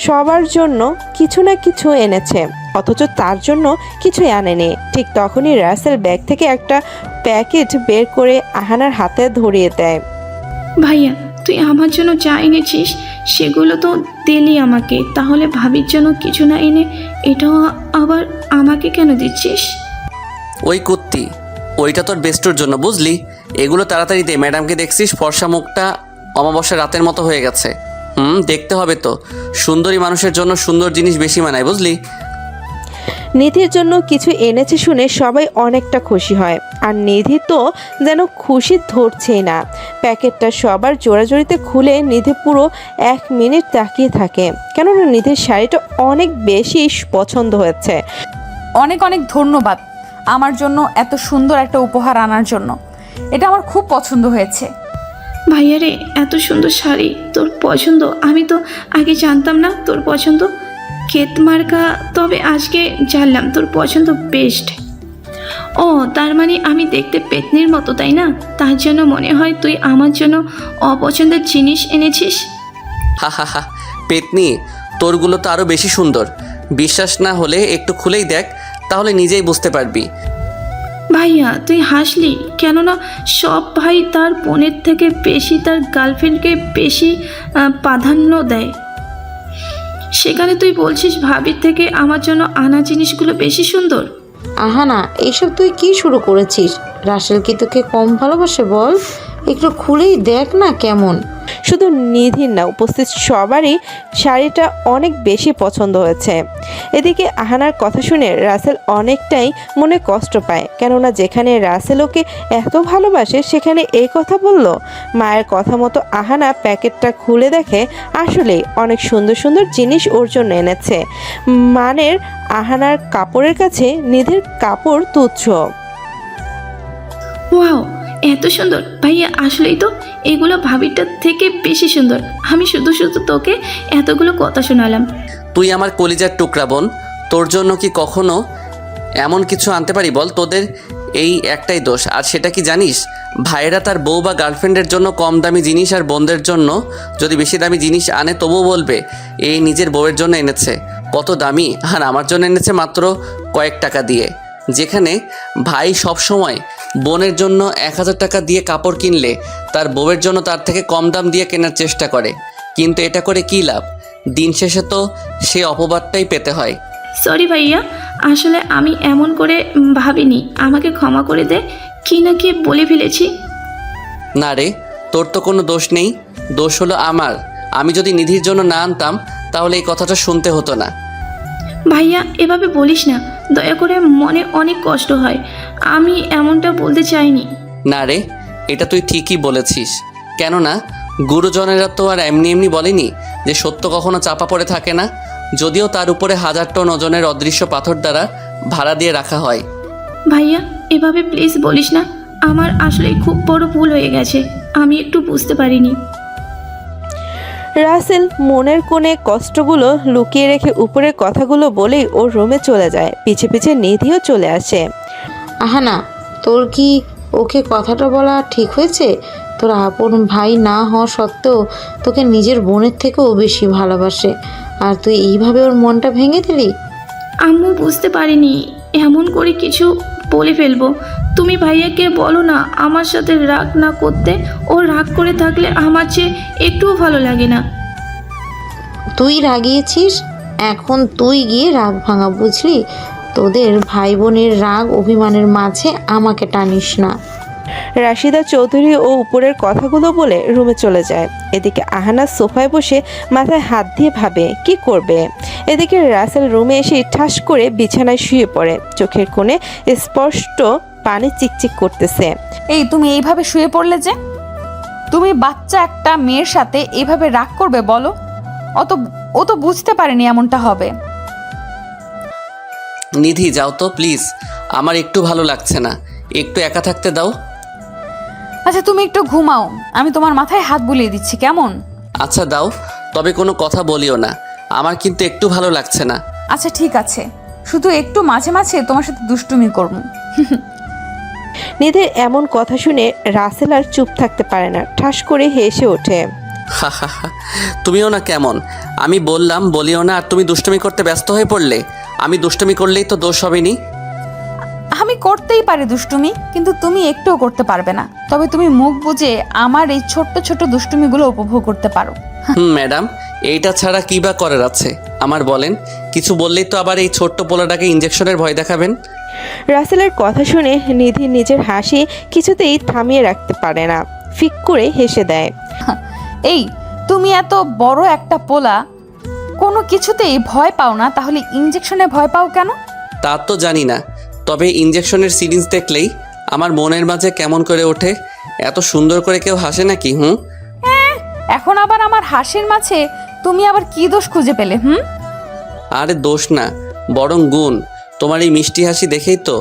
সবার জন্য কিছু না কিছু এনেছে, অথচ তার জন্য কিছুই আনেনি। ঠিক তখনই রাসেল ব্যাগ থেকে একটা প্যাকেট বের করে আহানার হাতে ধরিয়ে দেয়। ভাইয়া, তুই আমার জন্য যা এনেছিস সেগুলো তো দিলি আমাকে, তাহলে ভাবির জন্য কিছু না এনে এটাও আবার আমাকে কেন দিচ্ছিস? ওই কুত্তি, ওইটা তোর বেস্টুর জন্য বুঝলি। এগুলো তাড়াতাড়ি দে, ম্যাডামকে দেখছিস ফর্সা মুখটা অমাবস্যা রাতের মতো হয়ে গেছে। দেখতে হবে তো, সুন্দরী মানুষের জন্য সুন্দর জিনিস বেশি মানায় বুঝলি। নিধির জন্য কিছু এনেছে শুনে সবাই অনেকটা খুশি হয়, আর নিধি তো যেন খুশি ধরছেই না। প্যাকেটটা সবার জোড়াজোড়িতে খুলে নিধি পুরো 1 মিনিট তাকিয়ে থাকে, কেননা নিধির শাড়িটা অনেক বেশি পছন্দ হয়েছে। অনেক অনেক ধন্যবাদ আমার জন্য এত সুন্দর একটা উপহার আনার জন্য, এটা আমার খুব পছন্দ হয়েছে। ভাইয়া রে, এত সুন্দর শাড়ি তোর পছন্দ, আমি তো আগে জানতাম না তোর পছন্দ। ক্ষেত মার্কা, তবে আজকে জানলাম তোর পছন্দ বেস্ট। ও তার মানে আমি দেখতে পেতনির মতো, তাই না? তার জন্য মনে হয় তুই আমার জন্য অপছন্দের জিনিস এনেছিস। হা হা হা, পেতনি, তোরগুলো তো আরও বেশি সুন্দর। বিশ্বাস না হলে একটু খুলেই দেখ, তাহলে নিজেই বুঝতে পারবি। ভাইয়া তুই হাসলি, কেননা সব ভাই তার বোনের থেকে বেশি তার গার্লফ্রেন্ডকে বেশি প্রাধান্য দেয়, সেখানে তুই বলছিস ভাবির থেকে আমার জন্য আনা জিনিসগুলো বেশি সুন্দর। আহানা, এইসব তুই কি শুরু করেছিস? রাসেল কি তোকে কম ভালোবাসে বল? একটু খুলেই দেখ না কেমন। শুধু নিধির না, উপস্থিত সবারই শাড়িটা অনেক বেশি পছন্দ হয়েছে। এদিকে আহানার কথা শুনে রাসেল অনেকটাই মনে কষ্ট পায়, কেননা যেখানে রাসেল ওকে এত ভালোবাসে সেখানে এই কথা বলল। মায়ের কথা মতো আহানা প্যাকেটটা খুলে দেখে আসলেই অনেক সুন্দর সুন্দর জিনিস ওর জন্য এনেছে। মানের আহানার কাপড়ের কাছে নিধির কাপড় তুচ্ছ। ওয়াও, এত সুন্দর ভাইয়া, আসলেই তো এগুলো ভাবিটার থেকে বেশি সুন্দর। আমি শুধু শুধু তোকে এতগুলো কথা শোনালাম। তুই আমার কলিজার টুকরা বোন, তোর জন্য কি কখনো এমন কিছু আনতে পারি বল? তোদের এই একটাই দোষ, আর সেটা কি জানিস? ভাইয়েরা তার বউ বা গার্লফ্রেন্ডের জন্য কম দামি জিনিস আর বোনদের জন্য যদি বেশি দামি জিনিস আনে তবুও বলবে এই নিজের বউয়ের জন্য এনেছে, কত দামি, আর আমার জন্য এনেছে মাত্র কয়েক টাকা দিয়ে। যেখানে ভাই সব সময় বোনের জন্য 1000 টাকা দিয়ে কাপড় কিনলে তার বউয়ের জন্য তার থেকে কম দাম দিয়ে কেনার চেষ্টা করে, কিন্তু এটা করে কী লাভ? দিন শেষে তো সে অপবাদটাই পেতে হয়। সরি ভাইয়া, আসলে আমি এমন করে ভাবিনি, আমাকে ক্ষমা করে দে। কি না কি বলে ফেলেছি। না রে, তোর তো কোনো দোষ নেই, দোষ হলো আমার। আমি যদি নিধির জন্য না আনতাম তাহলে এই কথাটা শুনতে হতো না। ভাইয়া এভাবে বলিস না, দয়া করে, মনে অনেক কষ্ট হয়। আমি এমনটা বলতে চাইনি। না রে, এটা তুই ঠিকই বলেছিস, কেননা গুরুজনেরা তো আর এমনি এমনি বলেনি যে সত্য কখনো চাপা পড়ে থাকে না, যদিও তার উপরে 1000 টন ওজনের অদৃশ্য পাথর দ্বারা ভাড়া দিয়ে রাখা হয়। ভাইয়া এভাবে প্লিজ বলিস না, আমার আসলে খুব বড় ভুল হয়ে গেছে, আমি একটু বুঝতে পারিনি। রাসেল মনের কোণে কষ্টগুলো লুকিয়ে রেখে উপরের কথাগুলো বলেই ওর রুমে চলে যায়। পিছে পিছে নিধিও চলে আসে। আহানা, তোর কি ওকে কথাটা বলা ঠিক হয়েছে? তোর আপন ভাই না হওয়া সত্ত্বেও তোকে নিজের বোনের থেকেও বেশি ভালোবাসে, আর তুই এইভাবে ওর মনটা ভেঙে দিলি। আম্মু বুঝতে পারিনি এমন করে কিছু বলে ফেলবো। তুমি ভাইয়াকে বলো না আমার সাথে রাগ না করতে, ও রাগ করে থাকলে আমার চেয়ে একটুও ভালো লাগে না। তুই রাগিয়েছিস, এখন তুই গিয়ে রাগ ভাঙা, বুঝলি? তোদের ভাই বোনের রাগ অভিমানের মাঝে আমাকে টানিস না। রাশিদা চৌধুরী ও উপরের কথাগুলো বলে রুমে চলে যায়। এদিকে আহানা সোফায় বসে মাথায় হাত দিয়ে ভাবে কি করবে। এদিকে রাসেল রুমে এসে ঠাস করে বিছানায় শুয়ে পড়ে, চোখের কোণে স্পষ্ট পানি চিকচিক করতেছে। এই তুমি এইভাবে শুয়ে পড়লে যে? তুমি বাচ্চা একটা মেয়ের সাথে এইভাবে রাগ করবে বলো? ও তো বুঝতে পারেনি এমনটা হবে। নিধি যাও তো প্লিজ, আমার একটু ভালো লাগছে না, একটু একা থাকতে দাও। আচ্ছা তুমি একটু ঘুমাও, আমি তোমার মাথায় হাত বুলিয়ে দিচ্ছি, কেমন? আচ্ছা দাও, তবে কোনো কথা বলিও না, আমার কিন্তু একটু ভালো লাগছে না। আচ্ছা ঠিক আছে, শুধু একটু মাঝে মাঝে তোমার সাথে দুষ্টুমি করবো। নিধির এমন কথা শুনে রাসেল আর চুপ থাকতে পারে না, ঠাস করে হেসে ওঠে। হা হা হা, তুমিও না কেমন, আমি বললাম বলিও না আর তুমি দুষ্টুমি করতে ব্যস্ত হয়ে পড়লে। আমি দুষ্টুমি করলেই তো দোষ হবে নি। আমি করতেই পারি দুষ্টুমি, কিন্তু তুমি একটুও করতে পারবে না। তবে তুমি মুখ বুজে আমার এই ছোট্ট ছোট্ট দুষ্টুমিগুলো উপভোগ করতে পারো। ম্যাডাম, এইটা ছাড়া কী বা করার আছে আমার বলেন? কিছু বললেই তো আবার এই ছোট্ট পোলাটাকে ইঞ্জেকশনের ভয় দেখাবেন। রাসেলের কথা শুনে নিধি নিজের হাসি কিছুতেই থামিয়ে রাখতে পারে না, ফিক করে হেসে দেয়। এই তুমি এত বড় একটা পোলা, কোনো কিছুতেই ভয় পাও না, তাহলে ইঞ্জেকশনে ভয় পাও কেন? তা তো জানি না, তবে ইঞ্জেকশনের সিরিঞ্জ দেখলেই আমার মনের মাঝে কেমন করে ওঠে। এত সুন্দর করে কেউ হাসে নাকি? এখন আবার আমার হাসির মাঝে তুমি আবার কি দোষ খুঁজে পেলে? আরে দোষ না, বরং গুণ। তোমার এই মিষ্টি হাসি দেখেই তো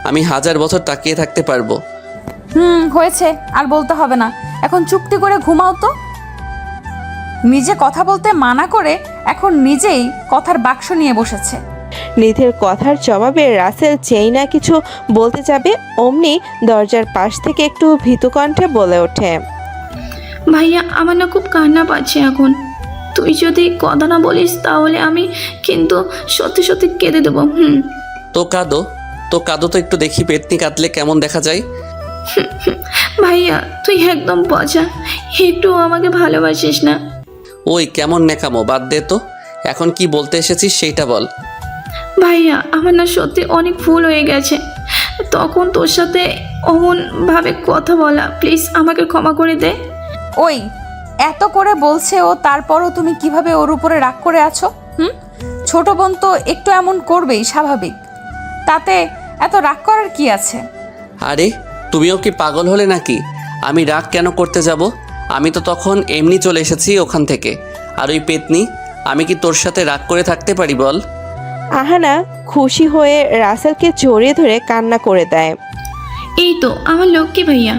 আমি 1000 বছর তাকিয়ে থাকতে পারবো। হয়েছে, আর বলতে হবে না, এখন চুপটি করে ঘুমাও তো। নিজে কথা বলতে মানা করে এখন নিজেই কথার বাক্স নিয়ে বসেছে। নিধির কথার জবাবে রাসেল যেই না কিছু বলতে যাবে, অমনি দরজার পাশ থেকে একটু ভীতু কণ্ঠে বলে ওঠে। ভাইয়া, আমার না খুব কান্না পাচ্ছে এখন। তুই যদি কথা না বলিস তাহলে আমি কিন্তু সত্যি সত্যি কেঁদে দেবো। তো কাঁদো, তো কাঁদো তো একটু দেখি, পেতনি কাঁদলে কেমন দেখা যায়। ভাইয়া, তুই একদম পচা, একটু আমাকে ভালোবাসিস না? ওই কেমন নেকামো, বাদ দে তো। এখন কি বলতে এসেছিস সেইটা বল। ভাইয়া, আমার না সত্যি অনেক ভুল হয়ে গেছে, তখন তোর সাথে অমনভাবে কথা বলা। প্লিজ আমাকে ক্ষমা করে দে। ওই এত করে বলছে ও, তারপরও তুমি কিভাবে ওর উপরে রাগ করে আছো? ছোট বোন তো একটু এমন করবেই, স্বাভাবিক। তাতে এত রাগ করার কি আছে? আরে তুমিও কি পাগল হলে নাকি? আমি রাগ কেন করতে যাব? আমি তো তখন এমনি চলে এসেছি ওখান থেকে। আর ওই পেতনি, আমি কি তোর সাথে রাগ করে থাকতে পারি বল? আহানা খুশি হয়ে রাসেলকে জড়িয়ে ধরে কান্না করে দেয়। এই তো আমার লক্ষ্মী ভাইয়া,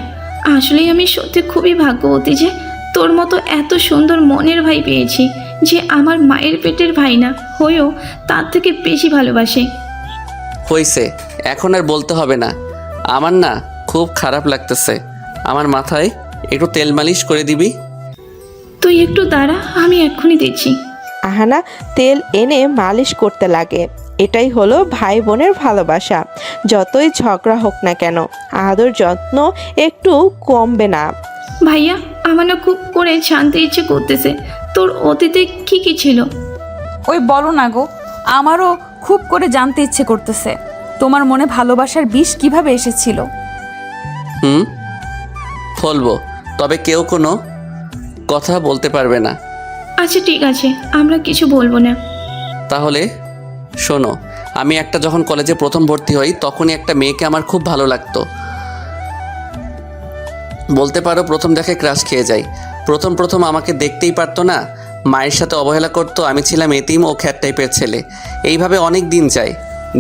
আসলেই আমি সত্যি খুবই ভাগ্যবতী যে তোর মতো এত সুন্দর মনের ভাই পেয়েছি, যে আমার মায়ের পেটের ভাই না হয়েও তার থেকে বেশি ভালোবাসে। হইছে, এখন আর বলতে হবে না। আমার না খুব খারাপ লাগতেছে। আমার মাথায় একটু তেল মালিশ করে দিবি? তুই একটু দাঁড়া, আমি এক্ষুনি দিচ্ছি। আহানা তেল এনে মালিশ করতে লাগে। এটাই হলো ভাই বোনের ভালোবাসা। যতই ঝগড়া হোক না কেন, আদর যত্ন একটু কমবে না। ভাইয়া, আমার না খুব করে জানতে ইচ্ছে করতেছে তোর অতীতে কি কি ছিল। ওই বলো না গো, আমারও খুব করে জানতে ইচ্ছে করতেছে তোমার মনে ভালোবাসার বিষ কিভাবে এসেছিল। বলবো, তবে কেউ কোনো কথা বলতে পারবে না। আচ্ছা ঠিক আছে, আমরা কিছু বলবো না। তাহলে শোনো, আমি যখন কলেজে প্রথম ভর্তি হই তখনই একটা মেয়েকে আমার খুব ভালো লাগতো। বলতে পারো প্রথম দেখে ক্রাশ খেয়ে যাই। প্রথম আমাকে দেখতেই পারতো না, মায়ের সাথে অবহেলা করতো। আমি ছিলাম এতিম ও খ্যাত টাইপের ছেলে। এইভাবে অনেক দিন যায়।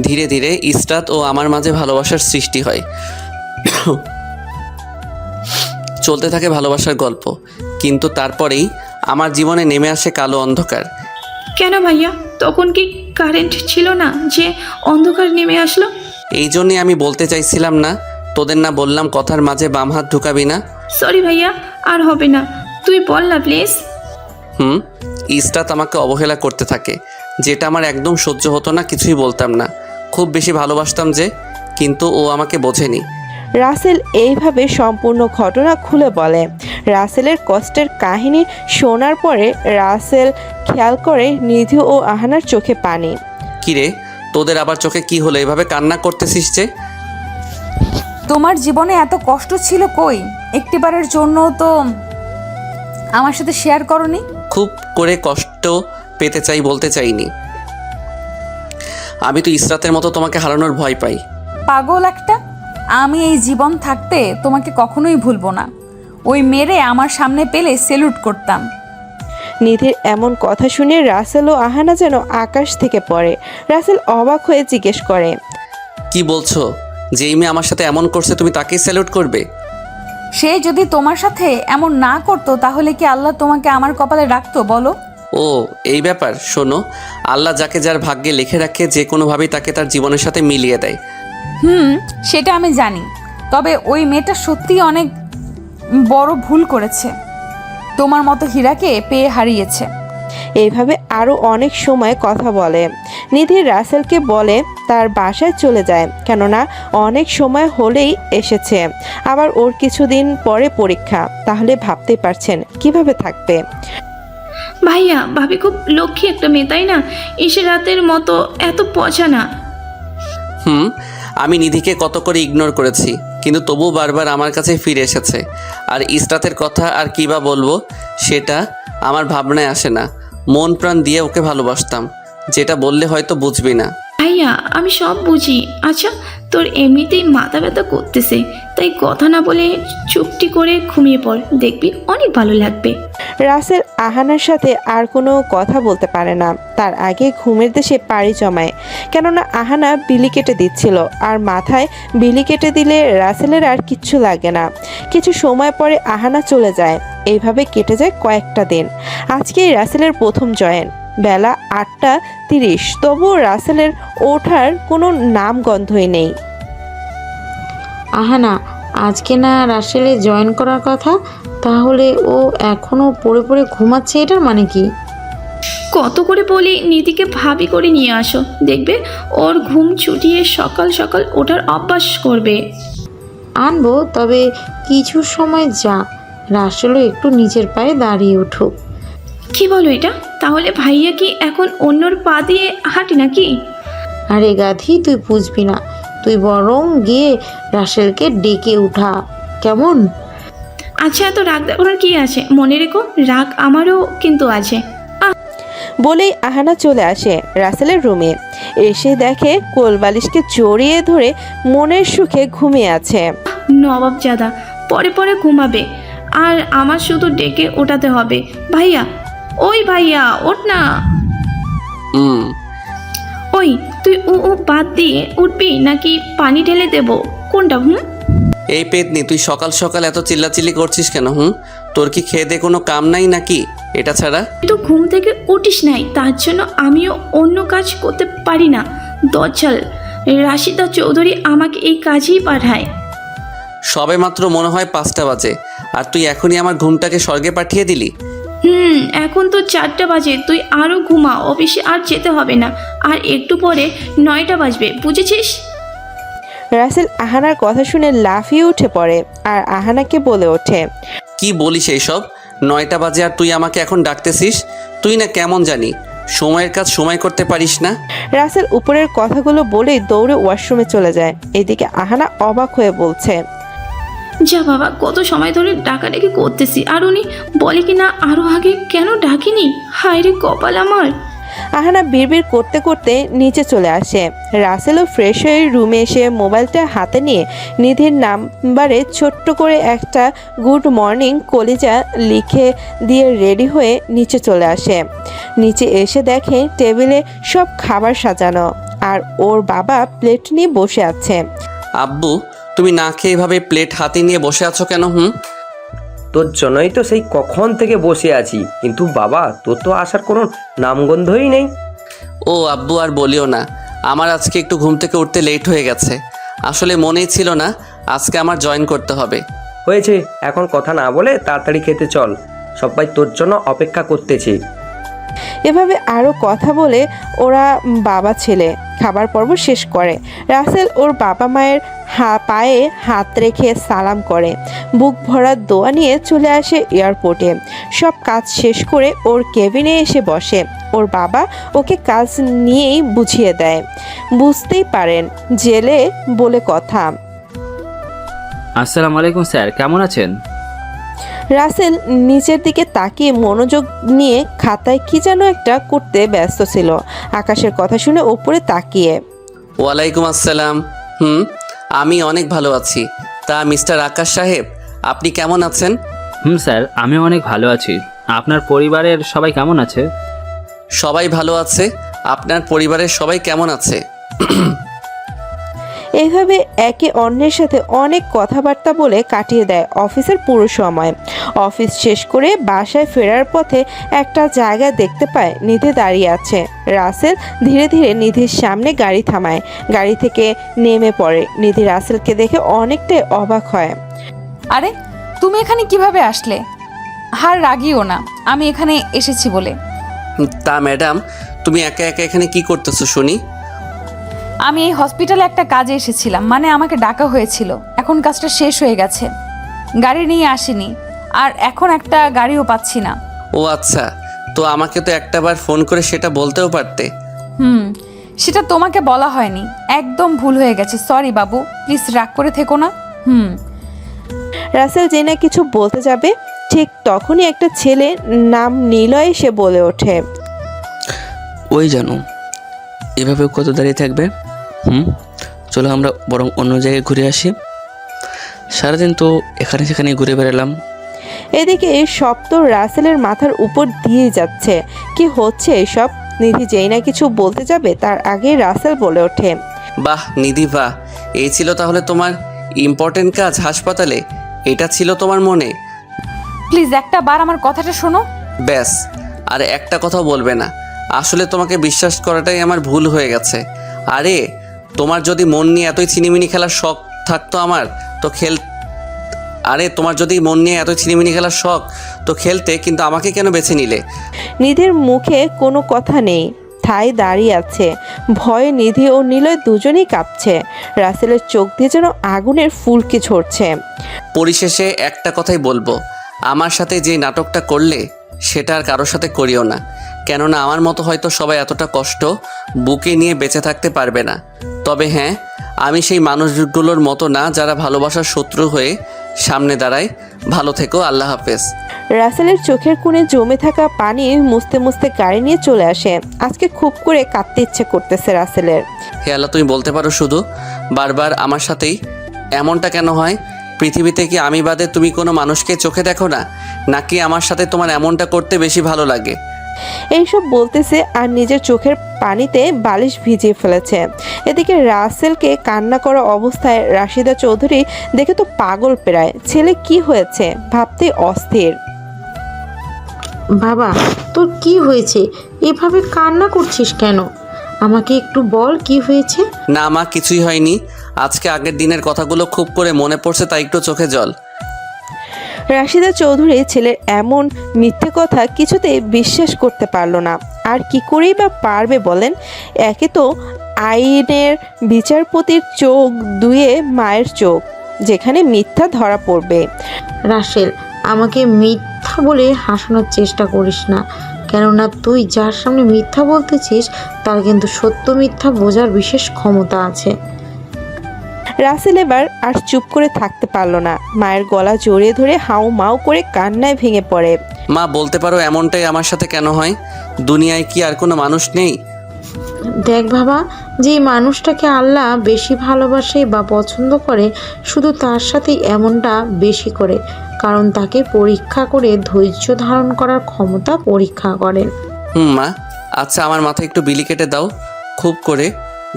ধীরে ধীরে ইসরাত ও আমার মাঝে ভালোবাসার সৃষ্টি হয়। চলতে থাকে ভালোবাসার গল্প। কিন্তু তারপরেই আমার জীবনে নেমে আসে কালো অন্ধকার। কেন ভাইয়া, তখন কি কারেন্ট ছিল না যে অন্ধকার নেমে আসলো? এই জন্যে আমি বলতে চাইছিলাম না, তোদের না বললাম কথার মাঝে বাম হাত ঢুকাবি না। সরি ভাইয়া, আর হবে না, তুই বল না প্লিজ। ইসরাত আমাকে অবহেলা করতে থাকে, যেটা আমার একদম সহ্য হতো না। কিছুই বলতাম না, খুব বেশি ভালোবাসতাম যে, কিন্তু ও আমাকে বোঝেনি। রাসেল এইভাবে সম্পূর্ণ ঘটনা খুলে বলে। রাসেলের কষ্টের কাহিনী শোনার পরে রাসেল খেয়াল করে নিধি ও আহানার চোখে পানি। কিরে, তোদের আবার চোখে কি হলো? এভাবে কান্না করতেছিস যে? তোমার জীবনে এত কষ্ট ছিল কই? একটিবারের জন্য তো আমার সাথে শেয়ার করনি। খুব করে কষ্ট পেতে চাই বলতে চাইনি। আমি তো ইসরাতের মতো তোমাকে হারানোর ভয় পাই। পাগল একটা! আমি এই জীবন থাকতে তোমাকে কখনোই ভুলবো না। ওই মেরে আমার সামনে পেলে সেলুট করতাম। নিধির এমন কথা শুনে রাসেল ও আহানা যেন আকাশ থেকে পড়ে। রাসেল অবাক হয়ে জিজ্ঞেস করে, কি বলছো? যেই মেয়ে আমার সাথে এমন করছে তুমি তাকেই স্যালুট করবে? সে যদি তোমার সাথে এমন না করতো তাহলে কি আল্লাহ তোমাকে আমার কপালে রাখতো বলো? ও এই ব্যাপার, শোনো, আল্লাহ যাকে যার ভাগ্যে লিখে রাখে যে কোনোভাবেই তাকে তার জীবনের সাথে মিলিয়ে দেয়। সেটা আমি জানি, তবে ওই মেয়েটা সত্যিই অনেক বড় ভুল করেছে, তোমার মতো হীরাকে পেয়ে হারিয়েছে। এইভাবে আরও অনেক সময় কথা বলে। নিধি রাসেলকে বলে তার বাসায় চলে যায়, কেননা অনেক সময় হলেই এসেছে, আবার ওর কিছুদিন পরে পরীক্ষা, তাহলে ভাবতেই পারছেন কিভাবে থাকবে। ভাইয়া ভাবি খুব লক্ষ্মী একটা মেয়ে, তাই না? এসে রাতের মতো এত পচা না। আমি নিধিকে কত করে ইগনোর করেছি, কিন্তু তবু বারবার আমার কাছে ফিরে এসেছে। আর ইসরাতের কথা আর কী বা বলবো, সেটা আমার ভাবনায় আসে না। মন প্রাণ দিয়ে ওকে ভালোবাসতাম, যেটা বললে হয়তো বুঝবি না। ভাইয়া আমি সব বুঝি। আচ্ছা, তোর এমনিতেই মাথা ব্যথা করতেছে, তাই কথা না বলে চুপটি করে ঘুমিয়ে পড়, দেখবি অনেক ভালো লাগবে। রাসেল আহানার সাথে আর কোনো কথা বলতে পারে না, তার আগে ঘুমের দেশে পাড়ি জমায়, কেননা আহানা বিলি কেটে দিচ্ছিল, আর মাথায় বিলি কেটে দিলে রাসেলের আর কিচ্ছু লাগে না। কিছু সময় পরে আহানা চলে যায়। এইভাবে কেটে যায় কয়েকটা দিন। আজকেই রাসেলের প্রথম জয়েন, বেলা 8:30, তবুও রাসেলের ওঠার কোনো নামগন্ধই নেই। আহানা, আজকে না রাসেলে জয়েন করার কথা, তাহলে ও এখনও পড়ে পড়ে ঘুমাচ্ছে, এটার মানে কি? কত করে বলি নিধিকে ভাবি করে নিয়ে আসো, দেখবে ওর ঘুম ছুটিয়ে সকাল সকাল ওঠার অভ্যাস করবে। আনবো, তবে কিছু সময় যাক, রাসেলও একটু নিজের পায়ে দাঁড়িয়ে উঠুক। কি বলো এটা? তাহলে ভাইয়া কি এখন অন্যর পা দিয়ে হাঁটে নাকি? আরে গাধি, তুই বুঝবি না, তুই বরং গিয়ে রাসেলকে ডেকে উঠা, কেমন? আচ্ছা, এত রাগ দেখানোর কি আছে? মনে রেখো, রাগ আমারও কিন্তু আছে। বলেই আহানা চলে আসে রাসেলের রুমে। এসে দেখে কোলবালিশকে জড়িয়ে ধরে মনের সুখে ঘুমিয়ে আছে। নবাবজাদা পরে পরে ঘুমাবে, আর আমার শুধু ডেকে ওঠাতে হবে। ভাইয়া, ওই ভাইয়া, ওঠ না। ওই তুই ও বাদ দিয়ে উঠবি নাকি পানি ঢেলে দেব, কোনটা? এই পেতনি, তুই সকাল সকাল এত চিল্লাচিল্লি করছিস কেন? তোর কি খেয়ে দে কোনো কাম নাই নাকি এটা ছাড়া? তুই তো ঘুম থেকে উঠিস নাই, তার জন্য আমিও অন্য কাজ করতে পারি না। দজ্জাল রাশিদা চৌধুরী আমাকে এই কাজেই পাঠায়। সবে মাত্র মনে হয় 5টা বাজে, আর তুই এখনই আমার ঘুমটাকে স্বর্গে পাঠিয়ে দিলি। এখন তো 4টা বাজে, তুই আরও ঘুমা, অফিসে আর যেতে হবে না। আর একটু পরে 9টা বাজবে, বুঝেছিস? রাসেল আহানার কথা শুনে লাফিয়ে উঠে পড়ে আর আহানাকে বলে ওঠে, কি বলিস এইসব? 9টা বাজে আর তুই আমাকে এখন ডাকতেছিস? তুই না কেমন জানি সময়ের কাজ সময় করতে পারিস না। রাসেল উপরের কথাগুলো বলেই দৌড়ে ওয়াশরুমে চলে যায়। এদিকে আহানা অবাক হয়ে বলছে, যা বাবা, কত সময় ধরে ডাকাডাকি করতেছি, আর উনি বলে কি না আরও আগে কেন ডাকিনি? হায় রে কপাল আমার। আহানা বিড়বিড় করতে করতে নিচে চলে আসে। রাসেলও ফ্রেশ হয়ে রুমে এসে মোবাইলটা হাতে নিয়ে নিধির নাম্বারে ছোট্ট করে একটা গুড মর্নিং কলিজা লিখে দিয়ে রেডি হয়ে নিচে চলে আসে। নিচে এসে দেখে টেবিলে সব খাবার সাজানো, আর ওর বাবা প্লেট নিয়ে বসে আছে। আব্বু, তুমি না খেয়ে এভাবে প্লেট হাতে নিয়ে বসে আছো কেন? তোর জন্যই তো সেই কখন থেকে বসে আছি, কিন্তু বাবা তোর তো আসার কোনো নামগন্ধই নেই। ও আব্বু, আর বলিও না, আমার আজকে একটু ঘুম থেকে উঠতে লেট হয়ে গেছে। আসলে মনেই ছিল না আজকে আমার জয়েন করতে হবে। হয়েছে, এখন কথা না বলে তাড়াতাড়ি খেতে চল, সবাই তোর জন্য অপেক্ষা করতেছে। এভাবে আরও কথা বলে ওরা বাবা ছেলে খাবার পর্ব শেষ করে। রাসেল ওর বাবা মায়ের পায়ে হাত রেখে সালাম করে, বুক ভরা দোয়া নিয়ে চলে আসে এয়ারপোর্টে। সব কাজ শেষ করে ওর কেবিনে এসে বসে। ওর বাবা ওকে কাজ নিয়েই বুঝিয়ে দেয়। বুঝতেই পারেন জেলে বলে কথা। আসসালামু আলাইকুম স্যার, কেমন আছেন? রাসেল নিচের দিকে তাকিয়ে মনোযোগ নিয়ে খাতায় কি যেন একটা করতে ব্যস্ত ছিল। আকাশের কথা শুনে ওপরে তাকিয়ে, ওয়ালাইকুম আসসালাম। আমি অনেক ভালো আছি। তা মিস্টার আকাশ সাহেব, আপনি কেমন আছেন? স্যার, আমি অনেক ভালো আছি। আপনার পরিবারের সবাই কেমন আছে? সবাই ভালো আছে। আপনার পরিবারের সবাই কেমন আছে? এইভাবে একে অন্যের সাথে অনেক কথাবার্তা বলে কাটিয়ে দেয় অফিসের পুরো সময়। অফিস শেষ করে বাসায় ফেরার পথে একটা জায়গা দেখতে পায় নিধি দাঁড়িয়ে আছে। রাসেল ধীরে ধীরে নিধির সামনে গাড়ি থামায়, গাড়ি থেকে নেমে পড়ে। নিধি রাসেলকে দেখে অনেকটাই অবাক হয়। আরে তুমি এখানে কিভাবে আসলে? আর রাগিও না, আমি এখানে এসেছি বলে। তা ম্যাডাম, তুমি একা একা এখানে কি করতেছো শুনি? আমি এই হসপিটালে একটা কাজে এসেছিলাম, মানে আমাকে ডাকা হয়েছিল। এখন কাজটা শেষ হয়ে গেছে, গাড়ি নিয়ে আসিনি, আর এখন একটা গাড়িও পাচ্ছি না। ও আচ্ছা, তো আমাকে তো একটাবার ফোন করে সেটা বলতেও পারতে। সেটা তোমাকে বলা হয়নি, একদম ভুল হয়ে গেছে। সরি বাবু, প্লিজ রাগ করে থেকো না। রাসেল যে না কিছু বলতে যাবে, ঠিক তখনই একটা ছেলে নাম নিলয় এসে বলে ওঠে, ওই জানো, এভাবে কত দাঁড়িয়ে থাকবে? চলো আমরা বরং অন্য জায়গায় ঘুরে আসি। সারাদিন তো এখানে সেখানে ঘুরে বেড়ালাম। এদিকে সব তো রাসেলের মাথার উপর দিয়ে যাচ্ছে। কি হচ্ছে এসব? নিধি যেই না কিছু বলতে যাবে তার আগে রাসেল বলে ওঠে, বাহ নিধি বাহ, এই ছিল তাহলে তোমার ইম্পর্টেন্ট কাজ হাসপাতালে? এটা ছিল তোমার মনে? প্লিজ একটা বার আমার কথাটা শোনো। ব্যাস, আর একটা কথাও বলবে না। আসলে তোমাকে বিশ্বাস করাটাই আমার ভুল হয়ে গেছে। আরে তোমার যদি মন নিয়ে এতই ছিনিমিনি খেলার শখ থাকতো আমার তো তোমার যদি মন নিয়ে এতই ছিনিমিনি খেলার শখ তো খেলতে, কিন্তু আমাকে কেন বেছে নিলে? নিধির মুখে কোনো কথা নেই, ঠায় দাঁড়িয়ে আছে। ভয়ে নিধি ও নিলয় দুজনেই কাঁপছে। রাসেলের চোখ দিয়ে যেন আগুনের ফুলকি ঝরছে। পরিশেষে একটা কথাই বলবো, আমার সাথে যে নাটকটা করলে সেটা আর কারোর সাথে করিও না। কেননা আমার মতো হয়তো সবাই এতটা কষ্ট বুকে নিয়ে বেঁচে থাকতে পারবে না। তবে হ্যাঁ, আমি সেই মানুষগুলোর মতো না যারা ভালোবাসার শত্রু হয়ে সামনে দাঁড়ায়। ভালো থেকো, আল্লাহ হাফেজ। রাসেলের চোখের কোণে জমে থাকা পানি মুছতে মুছতে গাড়ি নিয়ে চলে আসে। আজকে খুব করে কাঁদতে ইচ্ছে করতেছে রাসেলের। হে আল্লাহ, তুমি বলতে পারো শুধু বারবার আমার সাথেই এমনটা কেন হয়? পৃথিবীতে কি আমি বাদে তুমি কোনো মানুষকে চোখে দেখো না, নাকি আমার সাথে তোমার এমনটা করতে বেশি ভালো লাগে? এইসব বলতেছে আর নিজের চোখের পানিতে বালিশ ভিজিয়ে ফেলেছে। এদিকে রাসেলকে কান্না করা অবস্থায় রাশিদা চৌধুরী দেখে তো পাগল প্রায়। ছেলে কি হয়েছে ভাবতে অস্থির। বাবা, তোর কি হয়েছে? এভাবে কান্না করছিস কেন? আমাকে একটু বল কি হয়েছে। না মা, কিছুই হয়নি। আজকে আগের দিনের কথাগুলো খুব করে মনে পড়ছে, তাই একটু চোখে জল। রাশিদা চৌধুরী ছেলের এমন মিথ্যে কথা কিছুতেই বিশ্বাস করতে পারল না। আর কি করেই বা পারবে বলেন? একে তো আইনের বিচারপতির চোখ, দুয়ে মায়ের চোখ, যেখানে মিথ্যা ধরা পড়বে। রাসেল, আমাকে মিথ্যা বলে হাসানোর চেষ্টা করিস না, কেননা তুই যার সামনে মিথ্যা বলতেছিস তার কিন্তু সত্য মিথ্যা বোঝার বিশেষ ক্ষমতা আছে। রাসেল এবার আর চুপ করে থাকতে পারল না। মায়ের গলা জড়িয়ে ধরে হাউ মাউ করে কান্নায় ভেঙে পড়ে। মা, বলতে পারো এমনটাই আমার সাথে কেন হয়? দুনিয়ায় কি আর কোনো মানুষ নেই? দেখ বাবা, যে মানুষটাকে আল্লাহ বেশি ভালোবাসে বা পছন্দ করে, শুধু তার সাথেই এমনটা বেশি করে, কারণ তাকে পরীক্ষা করে ধৈর্য ধারণ করার ক্ষমতা পরীক্ষা করেন। মা, আচ্ছা আমার মাথায় একটু বিলি কেটে দাও, খুব করে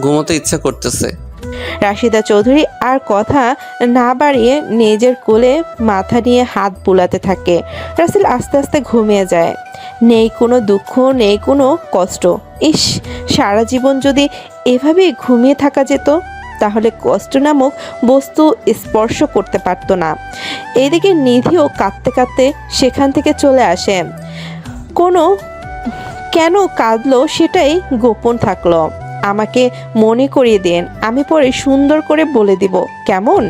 ঘুমোতে ইচ্ছা করতেছে। রাশিদা চৌধুরী আর কথা না বাড়িয়ে নিজের কোলে মাথা নিয়ে হাত বুলাতে থাকে। রাসেল আস্তে আস্তে ঘুমিয়ে যায়। নেই কোনো দুঃখ, নেই কোনো কষ্ট। ইস, সারা জীবন যদি এভাবেই ঘুমিয়ে থাকা যেত, তাহলে কষ্ট নামক বস্তু স্পর্শ করতে পারতো না। এদিকে নিধিও কাঁদতে কাঁদতে সেখান থেকে চলে আসে। কেন কাঁদলো সেটাই গোপন থাকলো। আমাকে মনে করিয়ে দেন, আমি পরে সুন্দর করে বলে দিব, কেমন?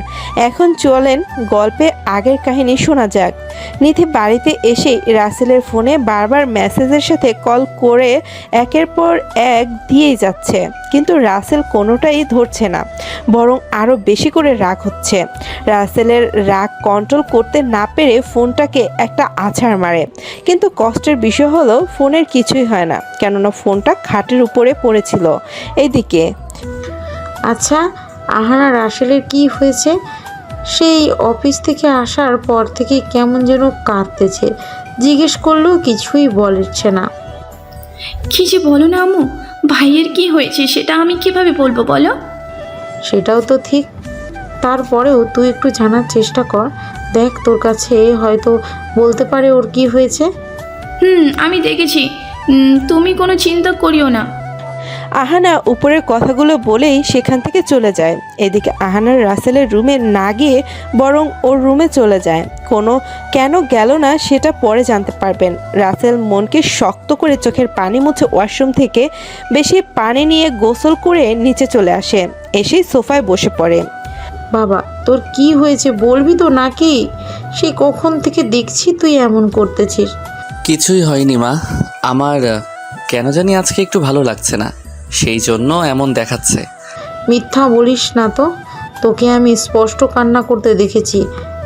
এখন চলেন গল্পে আগের কাহিনী শোনা যাক। নিধি বাড়িতে এসে রাসেলের ফোনে বারবার মেসেজের সাথে কল করে একের পর এক দিয়েই যাচ্ছে, কিন্তু রাসেল কোনোটাই ধরছে না, বরং আরও বেশি করে রাগ হচ্ছে। রাসেলের রাগ কন্ট্রোল করতে না পেরে ফোনটাকে একটা আছাড় মারে, কিন্তু কষ্টের বিষয় হলো ফোনের কিছুই হয় না, কেননা ফোনটা খাটের উপরে পড়েছিল। এইদিকে আচ্ছা, আহানা রাসেলের কি হয়েছে? সেই অফিস থেকে আসার পর থেকে কেমন যেন কাঁদতেছে, জিজ্ঞেস করলেও কিছুই বলছে না। কি যে বলো না আম্মু, ভাইয়ের কি হয়েছে সেটা আমি কিভাবে বলবো বলো? সেটাও তো ঠিক। তারপরেও তুই একটু জানার চেষ্টা কর, দেখ তোর কাছে হয়তো বলতে পারে ওর কি হয়েছে। আমি দেখেছি। তুমি কোনো চিন্তা করিও না। আহানা উপরের কথাগুলো বলেই সেখান থেকে চলে যায়। এদিকে আহানার রাসেলের রুমে না গিয়ে বরং ওর রুমে চলে যায়। কেন গেল না সেটা পরে জানতে পারবেন। রাসেল মনকে শক্ত করে চোখের পানি মুছে ওয়াশরুম থেকে বেশি পানি নিয়ে গোসল করে নিচে চলে আসে। এসেই সোফায় বসে পড়ে। বাবা তোর কি হয়েছে বলবি তো নাকি? সেই কখন থেকে দেখছি তুই এমন করতেছিস। কিছুই হয়নি মা, আমার কেন জানি আজকে একটু ভালো লাগছে না, সেই জন্য এমন দেখাচ্ছে। মিথ্যা বলিস না তো, তোকে আমি স্পষ্ট কান্না করতে দেখেছি,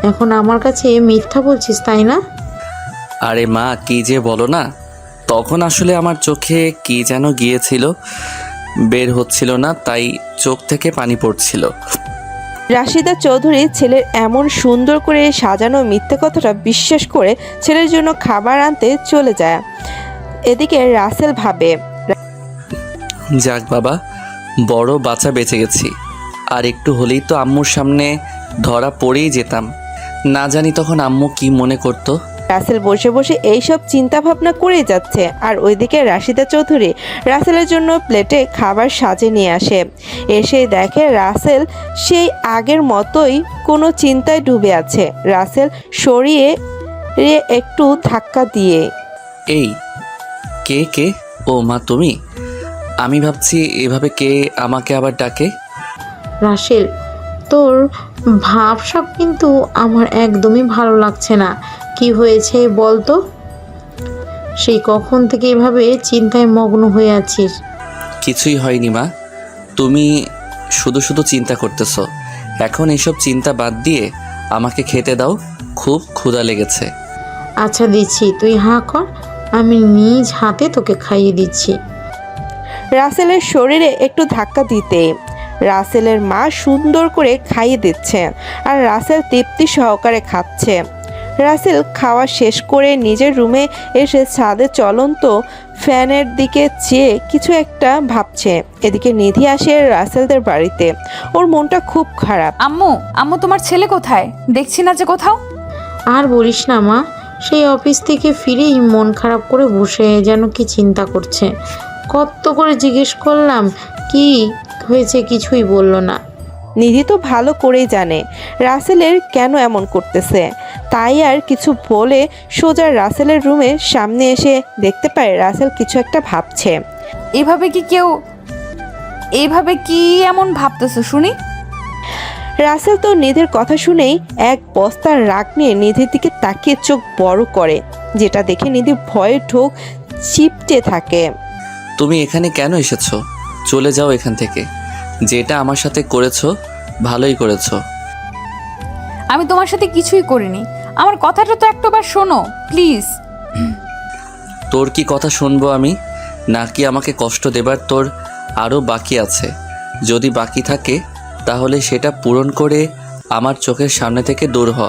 এখন আমার কাছে মিথ্যা বলছিস তাই না? আরে মা কি যে বলো না, তখন আসলে আমার চোখে কি যেন গিয়েছিল, বের হচ্ছিল না, তাই চোখ থেকে পানি পড়ছিল। রাশিদা চৌধুরী ছেলের এমন সুন্দর করে সাজানো মিথ্যে কথাটা বিশ্বাস করে ছেলের জন্য খাবার আনতে চলে যায়। এদিকে রাসেল ভাবে, যাক বাবা, বড় বাচ্চা বেঁচে গেছি, আর একটু হলেই তো আম্মুর সামনে ধরা পড়েই যেতাম। না জানি তখন আম্মু কি মনে করতো। রাসেল বসে বসে এইসব চিন্তা ভাবনা করেই যাচ্ছে। আর ওইদিকে রাশিদা চৌধুরী রাসেলের জন্য প্লেটে খাবার সাজিয়ে নিয়ে আসে। এসে দেখে রাসেল সেই আগের মতোই কোনো চিন্তায় ডুবে আছে। রাসেল সরিয়ে একটু ধাক্কা দিয়ে, এই কে কে? ও মা তুমি? আমি ভাবছি এভাবে কে আমাকে আবার ডাকে। রাসেল, তোর ভাবসাব কিন্তু আমার একদমই ভালো লাগছে না। কি হয়েছে বল তো? সেই কখন থেকে এভাবে চিন্তায় মগ্ন হয়ে আছিস? কিছুই হয়নি মা, তুমি শুধু শুধু চিন্তা করতেছো। এখন এসব চিন্তা বাদ দিয়ে আমাকে খেতে দাও, খুব ক্ষুধা লেগেছে। আচ্ছা দিচ্ছি, তুই হাঁ কর, আমি নিজ হাতে তোকে খাইয়ে দিচ্ছি। রাসেলের শরীরে একটু ধাক্কা দিতে রাসেলের মা সুন্দর করে খাইয়ে দিচ্ছে। আর রাসেল তৃপ্তি সহকারে খাচ্ছে। রাসেল খাওয়া শেষ করে নিজের রুমে এসে ছাদে চলন্ত ফ্যানের দিকে চেয়ে কিছু একটা ভাবছে। এদিকে নিধি আসে রাসেলদের বাড়িতে। ওর মনটা খুব খারাপ। আম্মু আম্মু তোমার ছেলে কোথায়? দেখছি না যে কোথাও। আর বলিস না মা, সেই অফিস থেকে ফিরেই মন খারাপ করে বসে যেন কি চিন্তা করছে। কত করে জিজ্ঞেস করলাম কি হয়েছে, কিছুই বলল না। নিধি তো ভালো করেই জানে রাসেলের কেন এমন করতেছে, তাই আর কিছু বলে সোজা রাসেলের রুমের সামনে এসে দেখতে পায় রাসেল কিছু একটা ভাবছে। এইভাবে কি এমন ভাবতেছো শুনি? রাসেল তো নিধির কথা শুনেই এক বস্তার রাগ নিয়ে নিধির দিকে তাকিয়ে চোখ বড় করে, যেটা দেখে নিধি ভয়ে ঢোক চিপটে থাকে। তুমি এখানে কেন এসেছো? চলে যাও এখান থেকে। যেটা আমার সাথে করেছো ভালোই করেছো। আমি তোমার সাথে কিছুই করিনি। আমার কথাটা তো একটাবার শোনো প্লিজ। তোর কি কথা শুনবো আমি? নাকি আমাকে কষ্ট দেবার তোর আরও বাকি আছে? যদি বাকি থাকে তাহলে সেটা পূরণ করে আমার চোখের সামনে থেকে দূর হ।